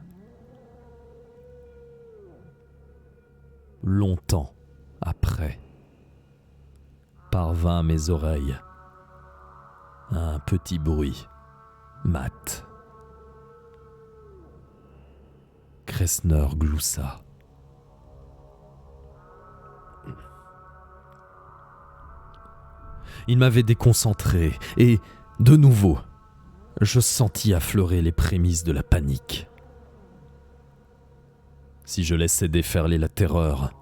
Longtemps après, parvint à mes oreilles un petit bruit mat. Kressner gloussa. Il m'avait déconcentré et, de nouveau, je sentis affleurer les prémices de la panique. Si je laissais déferler la terreur,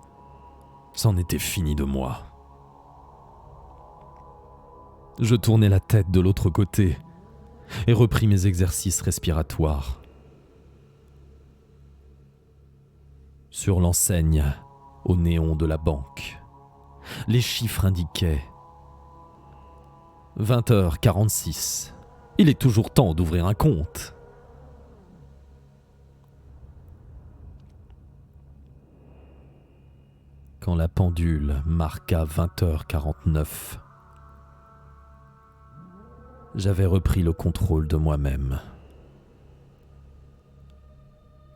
c'en était fini de moi. Je tournai la tête de l'autre côté et repris mes exercices respiratoires. Sur l'enseigne, au néon de la banque, les chiffres indiquaient 20h46. Il est toujours temps d'ouvrir un compte. Quand la pendule marqua 20h49, j'avais repris le contrôle de moi-même.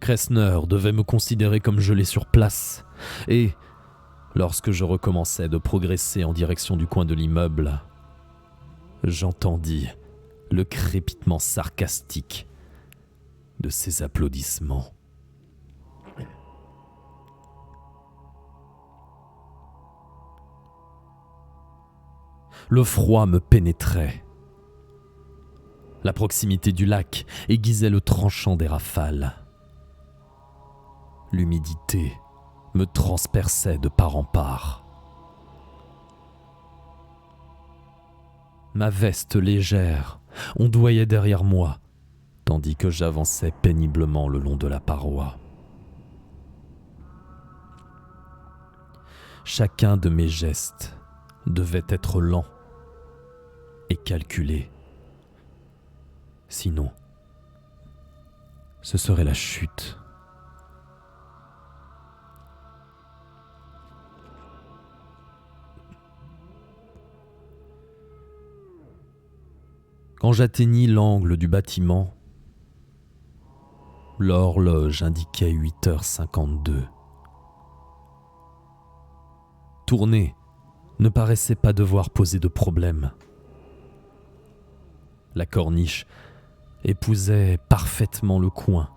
Kressner devait me considérer comme gelé sur place, et, lorsque je recommençais de progresser en direction du coin de l'immeuble, j'entendis le crépitement sarcastique de ses applaudissements. Le froid me pénétrait. La proximité du lac aiguisait le tranchant des rafales. L'humidité me transperçait de part en part. Ma veste légère ondoyait derrière moi, tandis que j'avançais péniblement le long de la paroi. Chacun de mes gestes devait être lent et calculé. Sinon, ce serait la chute. Quand j'atteignis l'angle du bâtiment, l'horloge indiquait 8h52. Tourner ne paraissait pas devoir poser de problème. La corniche épousait parfaitement le coin.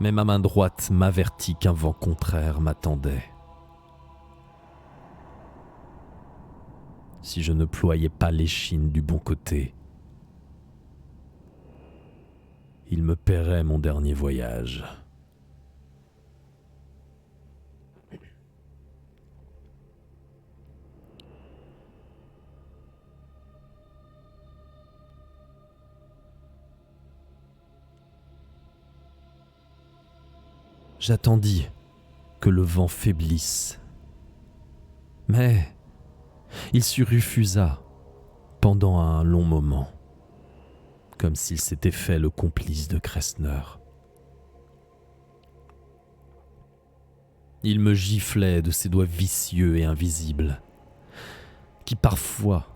Mais ma main droite m'avertit qu'un vent contraire m'attendait. Si je ne ployais pas l'échine du bon côté, il me paierait mon dernier voyage. J'attendis que le vent faiblisse, mais il s'y refusa pendant un long moment, comme s'il s'était fait le complice de Kressner. Il me giflait de ses doigts vicieux et invisibles, qui parfois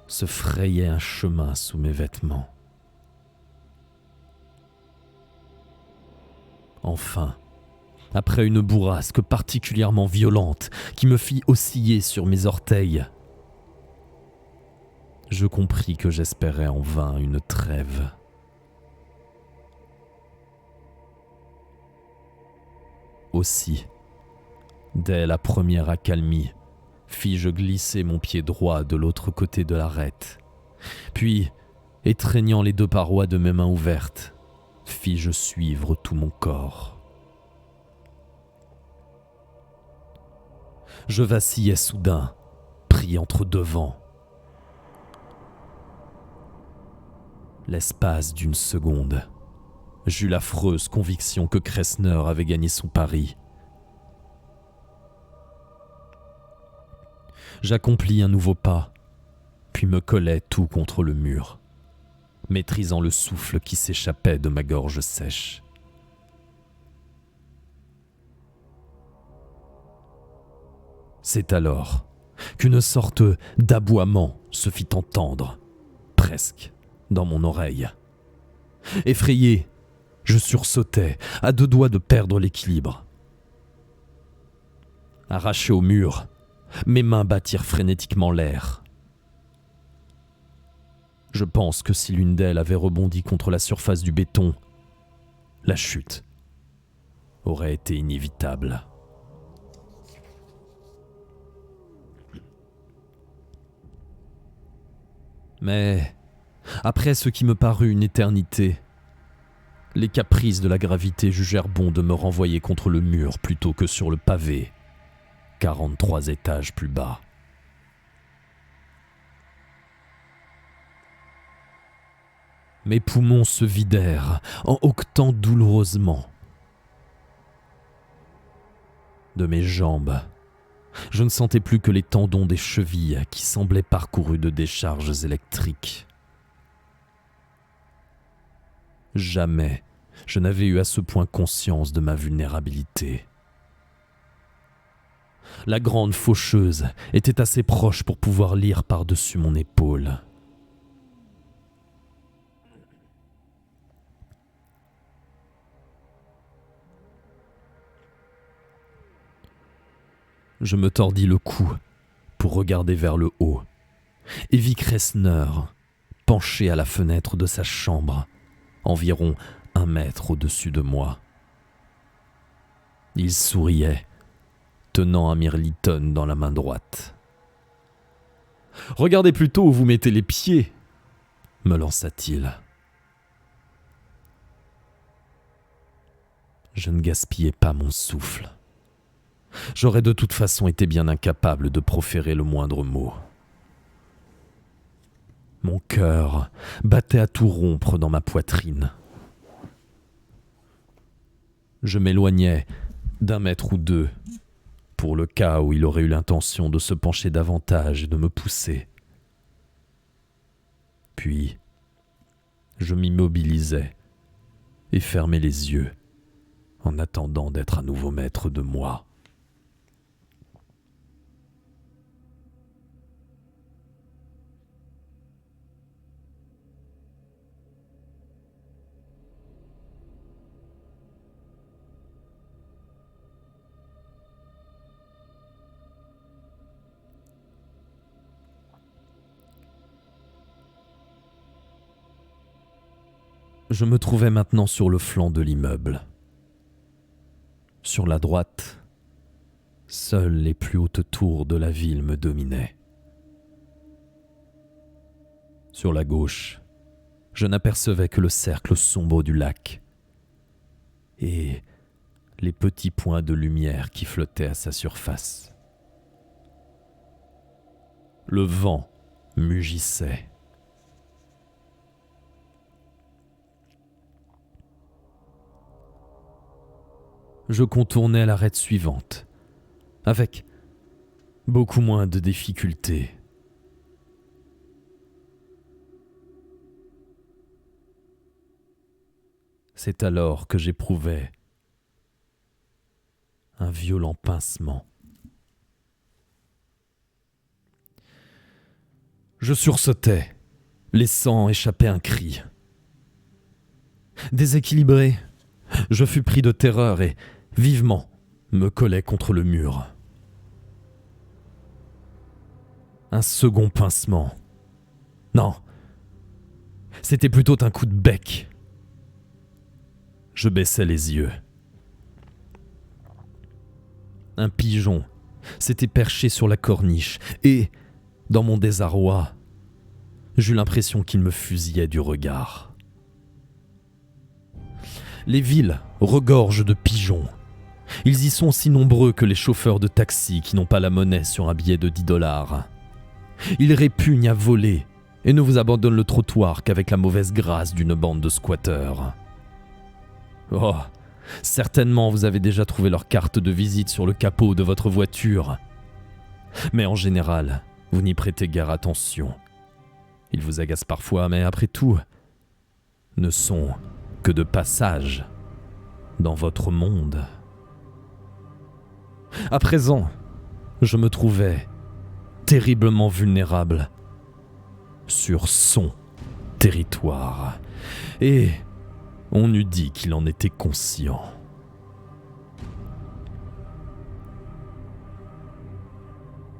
se frayaient un chemin sous mes vêtements. Enfin, après une bourrasque particulièrement violente qui me fit osciller sur mes orteils, je compris que j'espérais en vain une trêve. Aussi, dès la première accalmie, fis-je glisser mon pied droit de l'autre côté de l'arête, puis, étreignant les deux parois de mes mains ouvertes, fis-je suivre tout mon corps. Je vacillais soudain, pris entre deux vents. L'espace d'une seconde, j'eus l'affreuse conviction que Kressner avait gagné son pari. J'accomplis un nouveau pas, puis me collai tout contre le mur, maîtrisant le souffle qui s'échappait de ma gorge sèche. C'est alors qu'une sorte d'aboiement se fit entendre, presque, dans mon oreille. Effrayé, je sursautai, à deux doigts de perdre l'équilibre. Arraché au mur, mes mains battirent frénétiquement l'air. Je pense que si l'une d'elles avait rebondi contre la surface du béton, la chute aurait été inévitable. Mais, après ce qui me parut une éternité, les caprices de la gravité jugèrent bon de me renvoyer contre le mur plutôt que sur le pavé, 43 étages plus bas. Mes poumons se vidèrent en hoquetant douloureusement. De mes jambes, je ne sentais plus que les tendons des chevilles qui semblaient parcourus de décharges électriques. Jamais je n'avais eu à ce point conscience de ma vulnérabilité. La grande faucheuse était assez proche pour pouvoir lire par-dessus mon épaule. Je me tordis le cou pour regarder vers le haut et vis Kressner penché à la fenêtre de sa chambre, environ 1 mètre au-dessus de moi. Il souriait, tenant un mirliton dans la main droite. « Regardez plutôt où vous mettez les pieds !» me lança-t-il. Je ne gaspillais pas mon souffle. J'aurais de toute façon été bien incapable de proférer le moindre mot. Mon cœur battait à tout rompre dans ma poitrine. Je m'éloignais d'1 mètre ou 2, pour le cas où il aurait eu l'intention de se pencher davantage et de me pousser. Puis, je m'immobilisais et fermais les yeux en attendant d'être à nouveau maître de moi. Je me trouvais maintenant sur le flanc de l'immeuble, Sur la droite, seules les plus hautes tours de la ville me dominaient. Sur la gauche, je n'apercevais que le cercle sombre du lac et les petits points de lumière qui flottaient à sa surface. Le vent mugissait. Je contournais l'arête suivante, avec beaucoup moins de difficultés. C'est alors que j'éprouvais un violent pincement. Je sursautais, laissant échapper un cri. Déséquilibré, je fus pris de terreur et, vivement, me collai contre le mur. Un second pincement. Non, c'était plutôt un coup de bec. Je baissai les yeux. Un pigeon s'était perché sur la corniche et, dans mon désarroi, j'eus l'impression qu'il me fusillait du regard. Les villes regorgent de pigeons. Ils y sont aussi nombreux que les chauffeurs de taxi qui n'ont pas la monnaie sur un billet de $10. Ils répugnent à voler et ne vous abandonnent le trottoir qu'avec la mauvaise grâce d'une bande de squatteurs. Oh, certainement vous avez déjà trouvé leur carte de visite sur le capot de votre voiture. Mais en général, vous n'y prêtez guère attention. Ils vous agacent parfois, mais après tout, ne sont que de passage dans votre monde. À présent, je me trouvais terriblement vulnérable sur son territoire. Et on eût dit qu'il en était conscient.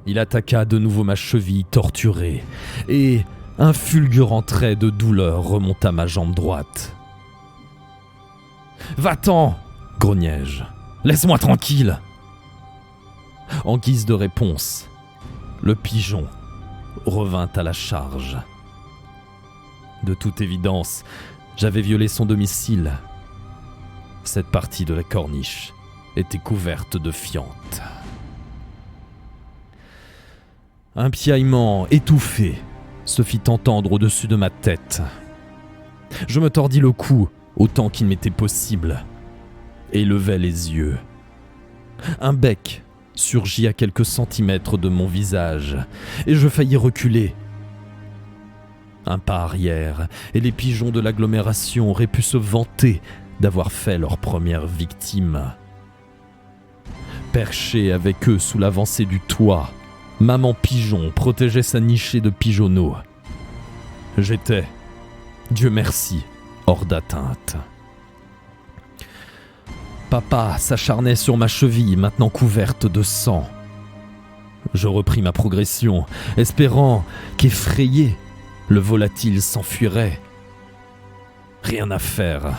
Il attaqua de nouveau ma cheville torturée, et un fulgurant trait de douleur remonta ma jambe droite. « Va-t'en !» grognai-je. « Laisse-moi tranquille !» En guise de réponse, le pigeon revint à la charge. De toute évidence, j'avais violé son domicile. Cette partie de la corniche était couverte de fientes. Un piaillement étouffé se fit entendre au-dessus de ma tête. Je me tordis le cou autant qu'il m'était possible et levai les yeux. Un bec surgit à quelques centimètres de mon visage et je faillis reculer. Un pas arrière, et les pigeons de l'agglomération auraient pu se vanter d'avoir fait leur première victime. Perché avec eux sous l'avancée du toit, maman pigeon protégeait sa nichée de pigeonneaux. J'étais, Dieu merci, hors d'atteinte. Papa s'acharnait sur ma cheville, maintenant couverte de sang. Je repris ma progression, espérant qu'effrayé, le volatile s'enfuirait. Rien à faire,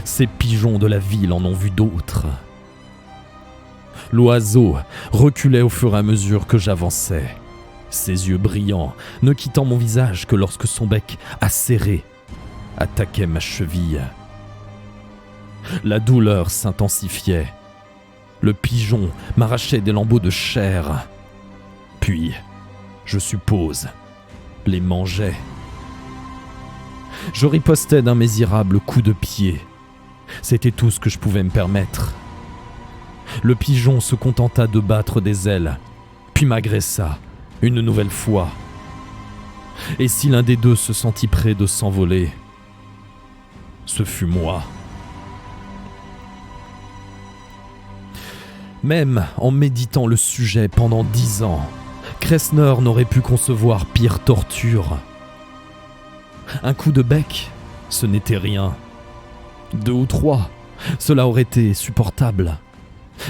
ces pigeons de la ville en ont vu d'autres. L'oiseau reculait au fur et à mesure que j'avançais, ses yeux brillants, ne quittant mon visage que lorsque son bec acéré attaquait ma cheville. La douleur s'intensifiait. Le pigeon m'arrachait des lambeaux de chair. Puis, je suppose, les mangeait. Je ripostais d'un misérable coup de pied. C'était tout ce que je pouvais me permettre. Le pigeon se contenta de battre des ailes, puis m'agressa une nouvelle fois. Et si l'un des deux se sentit près de s'envoler, ce fut moi. Même en méditant le sujet pendant 10 ans, Kressner n'aurait pu concevoir pire torture. Un coup de bec, ce n'était rien. 2 ou 3, cela aurait été supportable.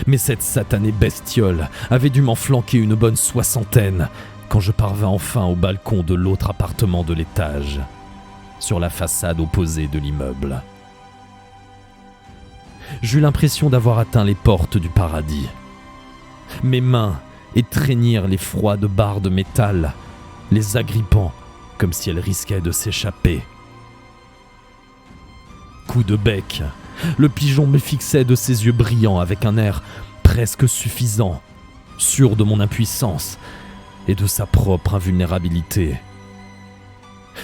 Mais cette satanée bestiole avait dû m'en flanquer une bonne 60aine quand je parvins enfin au balcon de l'autre appartement de l'étage, sur la façade opposée de l'immeuble. J'eus l'impression d'avoir atteint les portes du paradis. Mes mains étreignirent les froides barres de métal, les agrippant comme si elles risquaient de s'échapper. Coup de bec, le pigeon me fixait de ses yeux brillants avec un air presque suffisant, sûr de mon impuissance et de sa propre invulnérabilité.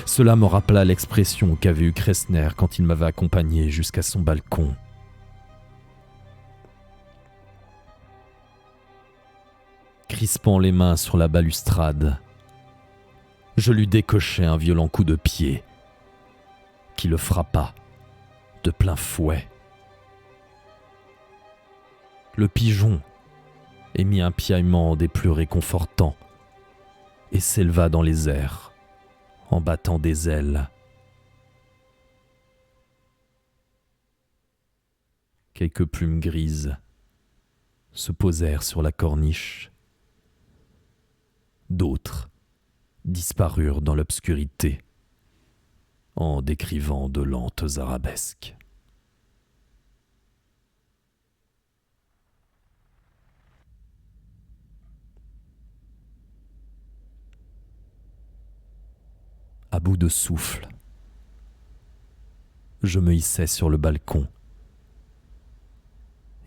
Cela me rappela l'expression qu'avait eue Kressner quand il m'avait accompagné jusqu'à son balcon. Crispant les mains sur la balustrade, je lui décochai un violent coup de pied qui le frappa de plein fouet. Le pigeon émit un piaillement des plus réconfortants et s'éleva dans les airs en battant des ailes. Quelques plumes grises se posèrent sur la corniche. D'autres disparurent dans l'obscurité en décrivant de lentes arabesques. À bout de souffle, je me hissai sur le balcon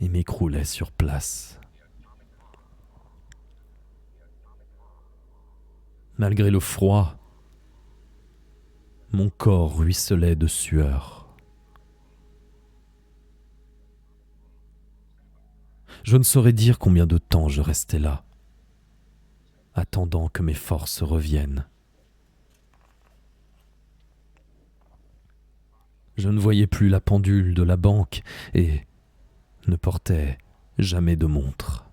et m'écroulai sur place. Malgré le froid, mon corps ruisselait de sueur. Je ne saurais dire combien de temps je restais là, attendant que mes forces reviennent. Je ne voyais plus la pendule de la banque et ne portais jamais de montre.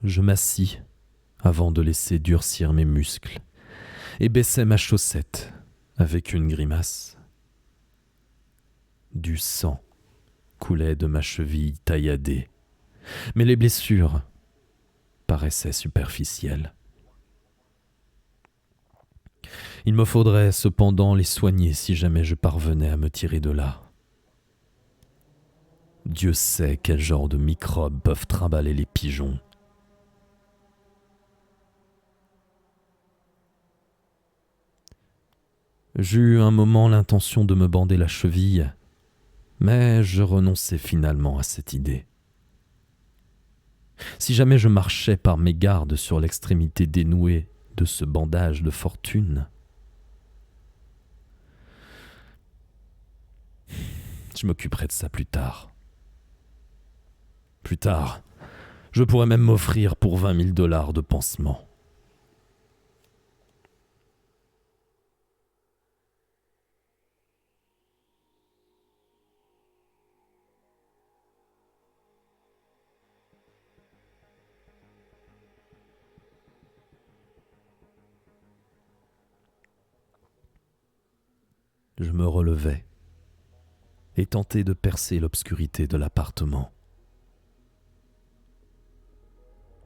Je m'assis avant de laisser durcir mes muscles et baissai ma chaussette avec une grimace. Du sang coulait de ma cheville tailladée, mais les blessures paraissaient superficielles. Il me faudrait cependant les soigner si jamais je parvenais à me tirer de là. Dieu sait quel genre de microbes peuvent trimballer les pigeons. J'eus un moment l'intention de me bander la cheville, mais je renonçai finalement à cette idée. Si jamais je marchais par mégarde sur l'extrémité dénouée de ce bandage de fortune, je m'occuperai de ça plus tard. Plus tard, je pourrais même m'offrir pour 20 000 $ de pansement. Je me relevai et tentai de percer l'obscurité de l'appartement.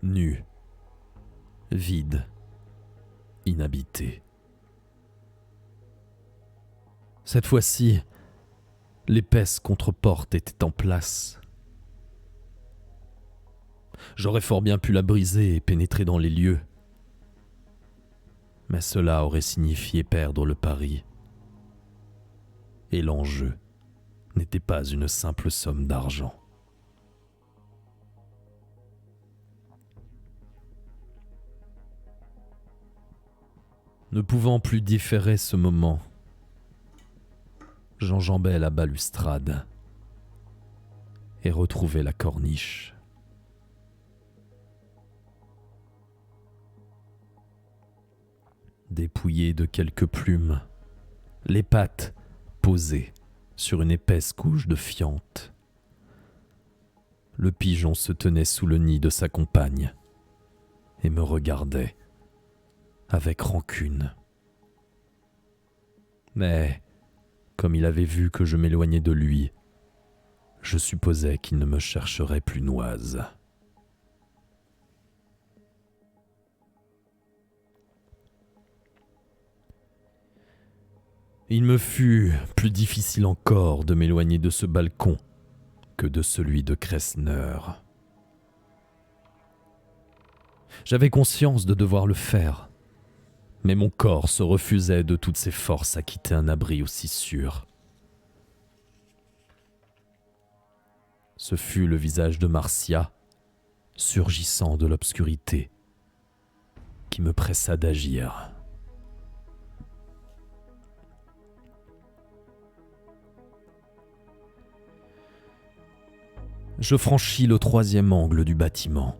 Nu, vide, inhabité. Cette fois-ci, l'épaisse contreporte était en place. J'aurais fort bien pu la briser et pénétrer dans les lieux, mais cela aurait signifié perdre le pari. Et l'enjeu n'était pas une simple somme d'argent. Ne pouvant plus différer ce moment, j'enjambai la balustrade et retrouvai la corniche. Dépouillé de quelques plumes, les pattes posées sur une épaisse couche de fiente, le pigeon se tenait sous le nid de sa compagne et me regardait avec rancune. Mais, comme il avait vu que je m'éloignais de lui, je supposais qu'il ne me chercherait plus noise. Il me fut plus difficile encore de m'éloigner de ce balcon que de celui de Kressner. J'avais conscience de devoir le faire, mais mon corps se refusait de toutes ses forces à quitter un abri aussi sûr. Ce fut le visage de Marcia, surgissant de l'obscurité, qui me pressa d'agir. Je franchis le 3e angle du bâtiment,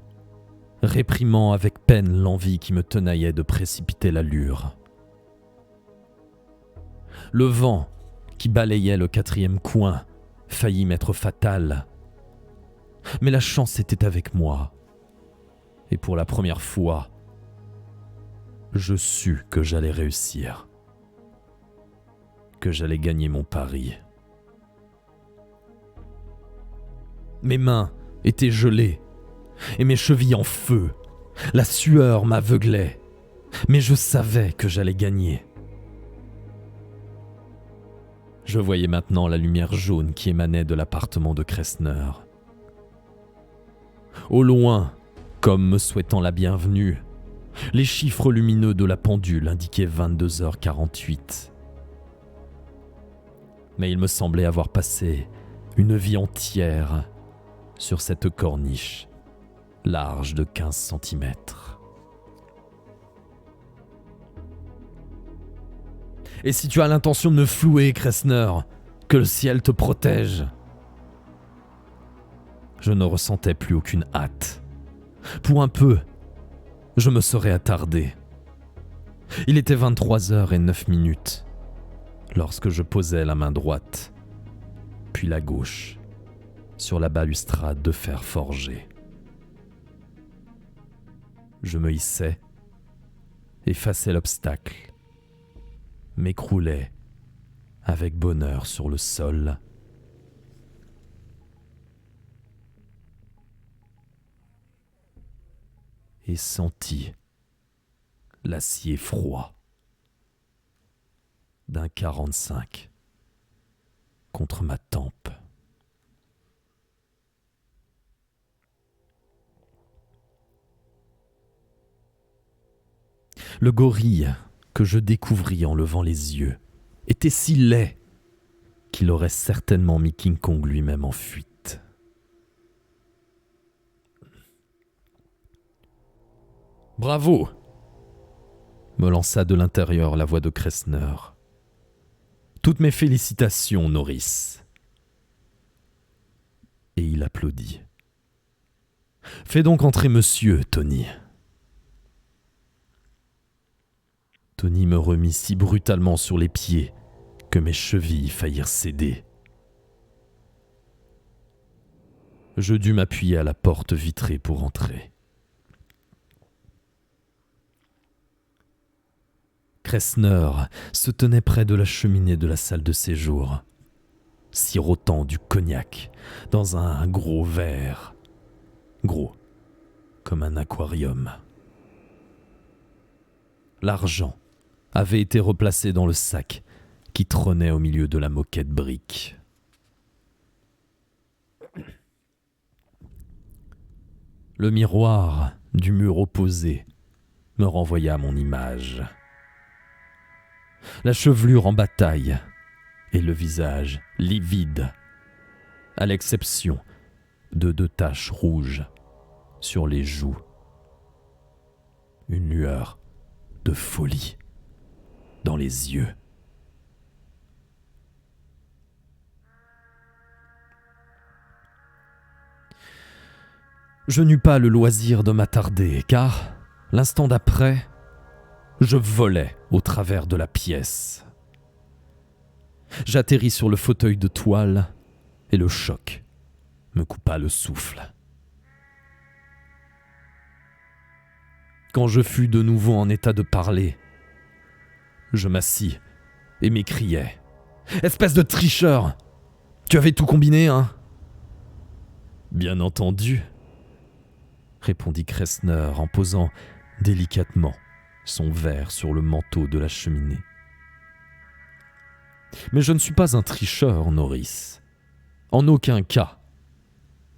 réprimant avec peine l'envie qui me tenaillait de précipiter l'allure. Le vent qui balayait le 4e coin faillit m'être fatal, mais la chance était avec moi, et pour la première fois, je sus que j'allais réussir, que j'allais gagner mon pari. Mes mains étaient gelées et mes chevilles en feu. La sueur m'aveuglait, mais je savais que j'allais gagner. Je voyais maintenant la lumière jaune qui émanait de l'appartement de Kressner. Au loin, comme me souhaitant la bienvenue, les chiffres lumineux de la pendule indiquaient 22h48. Mais il me semblait avoir passé une vie entière sur cette corniche, large de 15 cm. Et si tu as l'intention de me flouer, Kressner, que le ciel te protège. Je ne ressentais plus aucune hâte. Pour un peu, je me serais attardé. Il était 23h09 lorsque je posai la main droite, puis la gauche, sur la balustrade de fer forgé. Je me hissais, effaçais l'obstacle, m'écroulais avec bonheur sur le sol et sentis l'acier froid d'un 45 contre ma tempe. Le gorille que je découvris en levant les yeux était si laid qu'il aurait certainement mis King Kong lui-même en fuite. « Bravo !» me lança de l'intérieur la voix de Kressner. « Toutes mes félicitations, Norris. » Et il applaudit. « Fais donc entrer monsieur, Tony. » Tony me remit si brutalement sur les pieds que mes chevilles faillirent céder. Je dus m'appuyer à la porte vitrée pour entrer. Kressner se tenait près de la cheminée de la salle de séjour, sirotant du cognac dans un gros verre, gros comme un aquarium. L'argent avait été replacé dans le sac qui trônait au milieu de la moquette brique. Le miroir du mur opposé me renvoya mon image. La chevelure en bataille et le visage livide, à l'exception de 2 taches rouges sur les joues. Une lueur de folie dans les yeux. Je n'eus pas le loisir de m'attarder, car, l'instant d'après, je volais au travers de la pièce. J'atterris sur le fauteuil de toile et le choc me coupa le souffle. Quand je fus de nouveau en état de parler, je m'assis et m'écriai « Espèce de tricheur! Tu avais tout combiné, hein ?»« Bien entendu, » répondit Kressner en posant délicatement son verre sur le manteau de la cheminée. Mais je ne suis pas un tricheur, Norris. En aucun cas.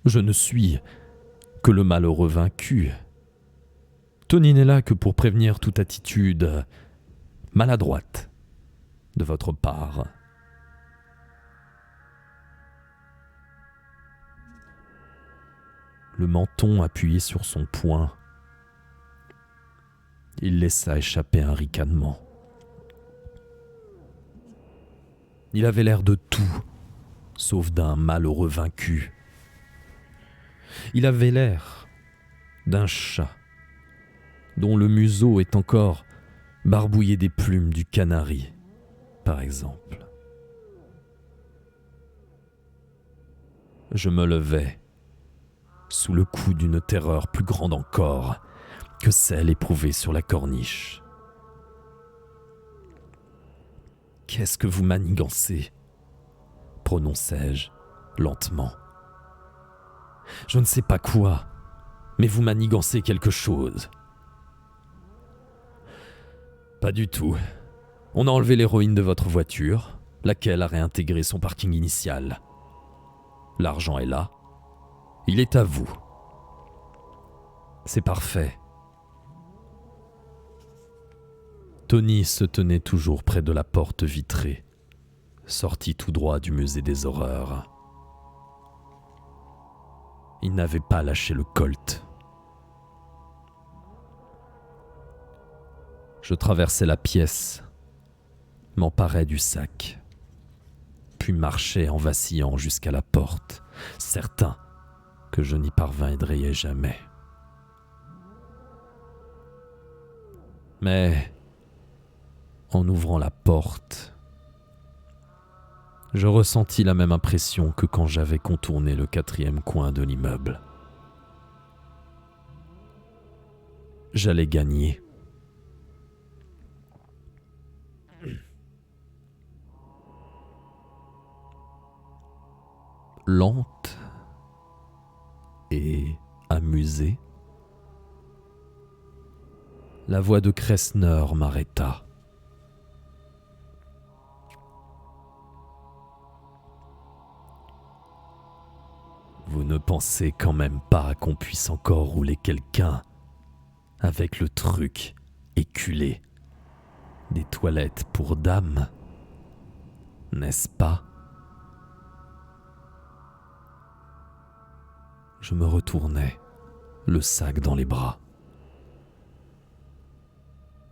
Je ne suis que le malheureux vaincu. Tony n'est là que pour prévenir toute attitude maladroite de votre part. Le menton appuyé sur son poing, il laissa échapper un ricanement. Il avait l'air de tout, sauf d'un malheureux vaincu. Il avait l'air d'un chat dont le museau est encore barbouillé des plumes du canari, par exemple. Je me levai, sous le coup d'une terreur plus grande encore que celle éprouvée sur la corniche. « Qu'est-ce que vous manigancez ?» prononçai-je lentement. « Je ne sais pas quoi, mais vous manigancez quelque chose. » « Pas du tout. On a enlevé l'héroïne de votre voiture, laquelle a réintégré son parking initial. L'argent est là. Il est à vous. C'est parfait. » Tony se tenait toujours près de la porte vitrée, sorti tout droit du musée des horreurs. Il n'avait pas lâché le colt. Je traversai la pièce, m'emparai du sac, puis marchai en vacillant jusqu'à la porte, certain que je n'y parviendrais jamais. Mais, en ouvrant la porte, je ressentis la même impression que quand j'avais contourné le 4e coin de l'immeuble. J'allais gagner. Lente et amusée, la voix de Kressner m'arrêta. Vous ne pensez quand même pas qu'on puisse encore rouler quelqu'un avec le truc éculé des toilettes pour dames, n'est-ce pas ? Je me retournai, le sac dans les bras.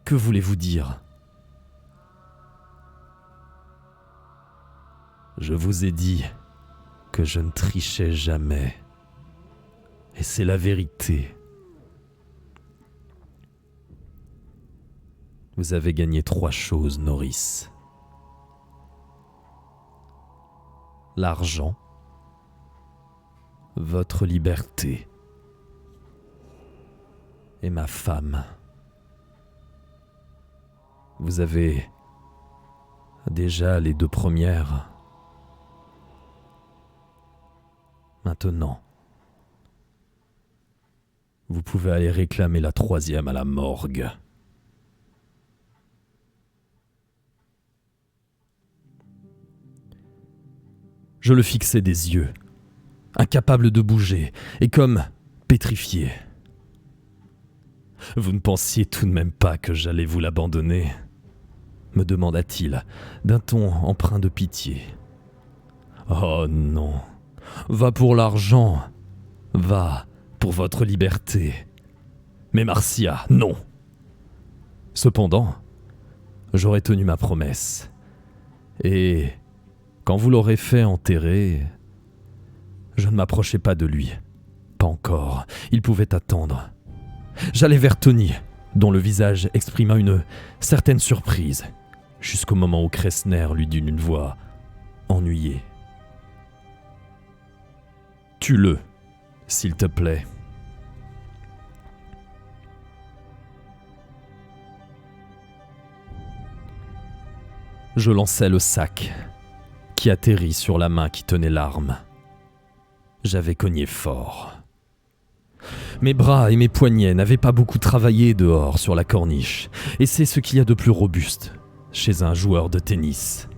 Que voulez-vous dire ? Je vous ai dit que je ne trichais jamais. Et c'est la vérité. Vous avez gagné 3 choses, Norris. L'argent, votre liberté et ma femme. Vous avez déjà les 2 premières. Maintenant, vous pouvez aller réclamer la 3e à la morgue. Je le fixais des yeux, incapable de bouger et comme pétrifié. « Vous ne pensiez tout de même pas que j'allais vous l'abandonner ?» me demanda-t-il d'un ton empreint de pitié. « Oh non, va pour l'argent, va pour votre liberté. Mais Marcia, non !» Cependant, j'aurais tenu ma promesse. Et quand vous l'aurez fait enterrer, je ne m'approchai pas de lui. Pas encore, il pouvait attendre. J'allai vers Tony, dont le visage exprima une certaine surprise, jusqu'au moment où Kressner lui dit d'une voix ennuyée. « Tue-le, s'il te plaît. » Je lançai le sac, qui atterrit sur la main qui tenait l'arme. J'avais cogné fort. Mes bras et mes poignets n'avaient pas beaucoup travaillé dehors sur la corniche, et c'est ce qu'il y a de plus robuste chez un joueur de tennis.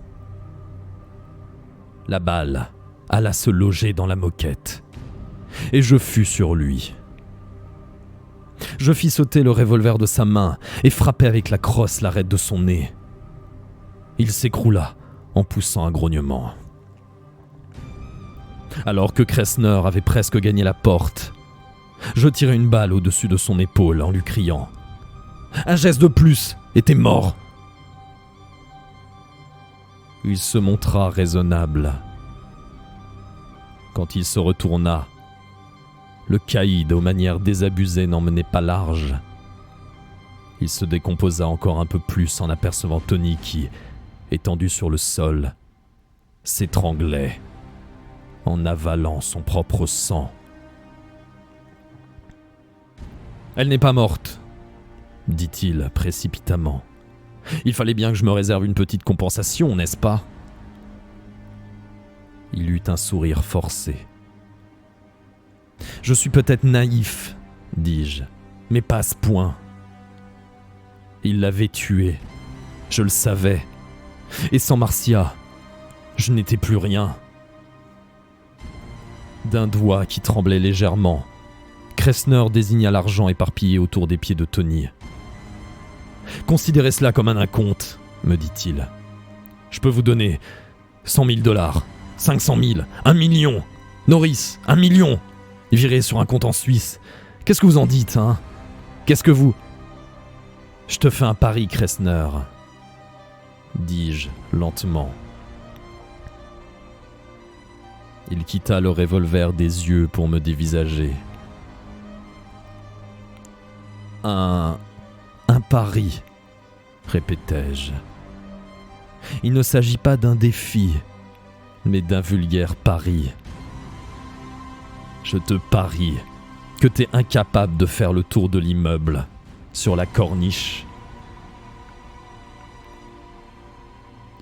La balle alla se loger dans la moquette, et je fus sur lui. Je fis sauter le revolver de sa main et frappai avec la crosse l'arête de son nez. Il s'écroula en poussant un grognement. Alors que Kressner avait presque gagné la porte, je tirai une balle au-dessus de son épaule en lui criant « Un geste de plus et t'es mort !» Il se montra raisonnable. Quand il se retourna, le caïd aux manières désabusées n'en menait pas large. Il se décomposa encore un peu plus en apercevant Tony qui, étendu sur le sol, s'étranglait en avalant son propre sang. « Elle n'est pas morte », dit-il précipitamment. « Il fallait bien que je me réserve une petite compensation, n'est-ce pas ?» Il eut un sourire forcé. « Je suis peut-être naïf, dis-je, mais pas à ce point. Il l'avait tuée, je le savais, et sans Marcia, je n'étais plus rien. » D'un doigt qui tremblait légèrement, Kressner désigna l'argent éparpillé autour des pieds de Tony. « Considérez cela comme un acompte, me dit-il. Je peux vous donner 100 000 $, 500 000, 1 million. Norris, 1 million. Viré sur un compte en Suisse. Qu'est-ce que vous en dites, hein? Qu'est-ce que vous... » « Je te fais un pari, Kressner, dis-je lentement. Il quitta le revolver des yeux pour me dévisager. Un pari, répétai-je. Il ne s'agit pas d'un défi, mais d'un vulgaire pari. Je te parie que t'es incapable de faire le tour de l'immeuble sur la corniche.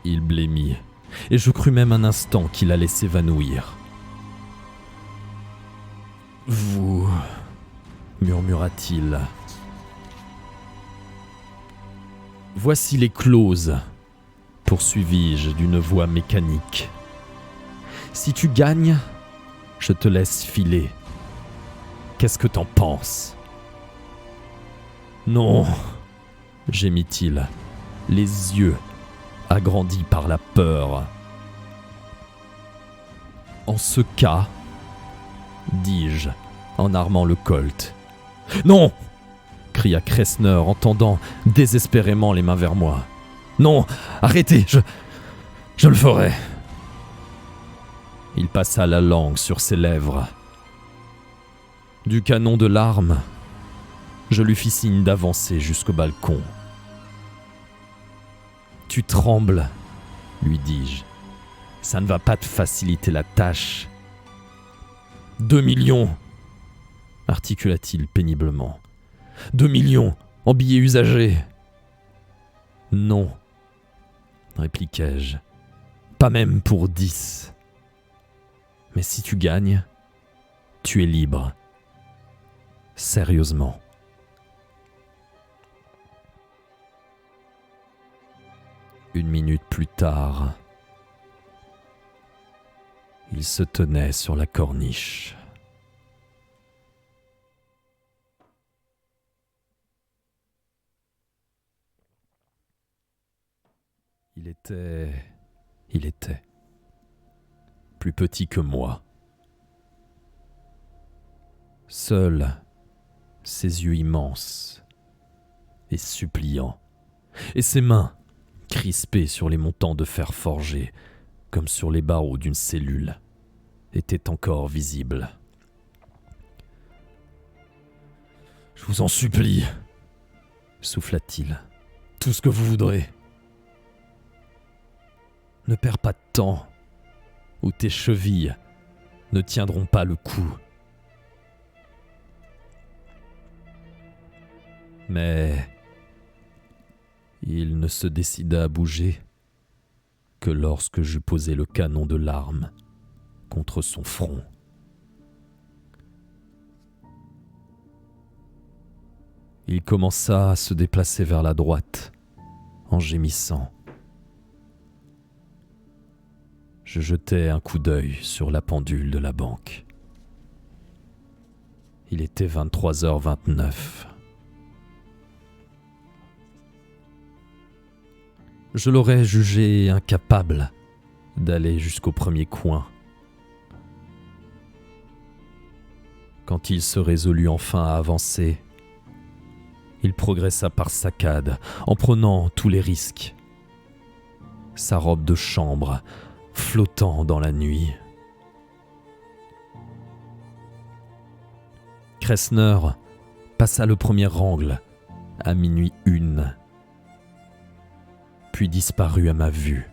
Il blêmit, et je crus même un instant qu'il allait s'évanouir. « Vous... » murmura-t-il. « Voici les clauses, poursuivis-je d'une voix mécanique. Si tu gagnes, je te laisse filer. Qu'est-ce que t'en penses ? » « Non, gémit-il, les yeux agrandis par la peur. En ce cas, dis-je, en armant le colt. Non, cria Kressner en tendant désespérément les mains vers moi. Non, arrêtez, je le ferai. Il passa la langue sur ses lèvres. Du canon de l'arme, je lui fis signe d'avancer jusqu'au balcon. « Tu trembles, lui dis-je. Ça ne va pas te faciliter la tâche. 2 millions, articula-t-il péniblement. 2 millions en billets usagés. Non, répliquai-je. Pas même pour 10. Mais si tu gagnes, tu es libre. Sérieusement. Une minute plus tard, il se tenait sur la corniche. Il était plus petit que moi. Seuls ses yeux immenses et suppliants, et ses mains crispées sur les montants de fer forgé, comme sur les barreaux d'une cellule, étaient encore visibles. « Je vous en supplie, souffla-t-il, tout ce que vous voudrez. Ne perds pas de temps, ou tes chevilles ne tiendront pas le coup. » Mais il ne se décida à bouger que lorsque j'eus posé le canon de l'arme contre son front. Il commença à se déplacer vers la droite, en gémissant. je jetai un coup d'œil sur la pendule de la banque. Il était 23h29. Je l'aurais jugé incapable d'aller jusqu'au premier coin. Quand il se résolut enfin à avancer, il progressa par saccades, en prenant tous les risques. Sa robe de chambre flottant dans la nuit. Kressner passa le premier angle à minuit 1, puis disparut à ma vue.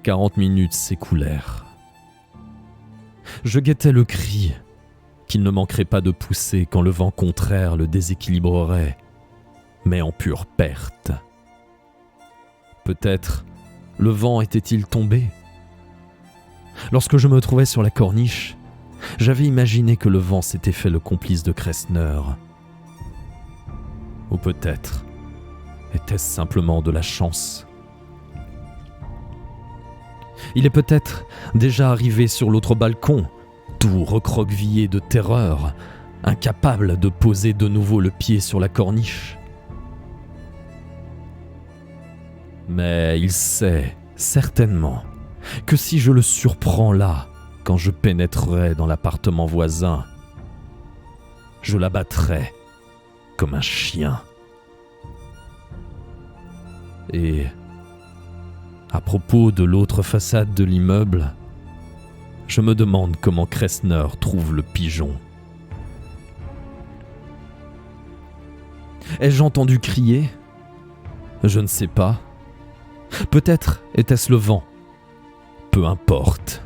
40 minutes s'écoulèrent. Je guettais le cri qu'il ne manquerait pas de pousser quand le vent contraire le déséquilibrerait, mais en pure perte. Peut-être le vent était-il tombé? Lorsque je me trouvais sur la corniche, j'avais imaginé que le vent s'était fait le complice de Kressner. Ou peut-être était-ce simplement de la chance. Il est peut-être déjà arrivé sur l'autre balcon, tout recroquevillé de terreur, incapable de poser de nouveau le pied sur la corniche. Mais il sait certainement que si je le surprends là, quand je pénétrerai dans l'appartement voisin, je l'abattrai comme un chien. Et à propos de l'autre façade de l'immeuble, je me demande comment Kressner trouve le pigeon. Ai-je entendu crier? Je ne sais pas. Peut-être était-ce le vent. Peu importe.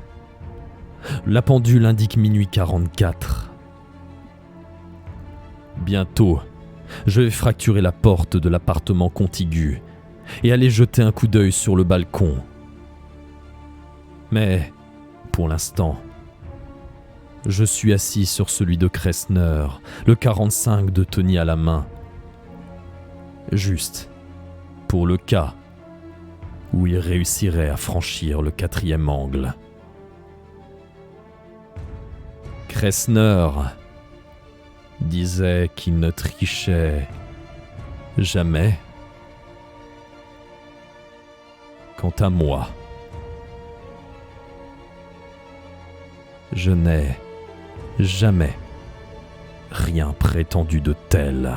La pendule indique minuit 44. Bientôt, je vais fracturer la porte de l'appartement contigu et aller jeter un coup d'œil sur le balcon. Mais, pour l'instant, je suis assis sur celui de Kressner, le 45 de Tony à la main. Juste pour le cas où il réussirait à franchir le 4e angle. Kressner disait qu'il ne trichait jamais. Quant à moi, je n'ai jamais rien prétendu de tel.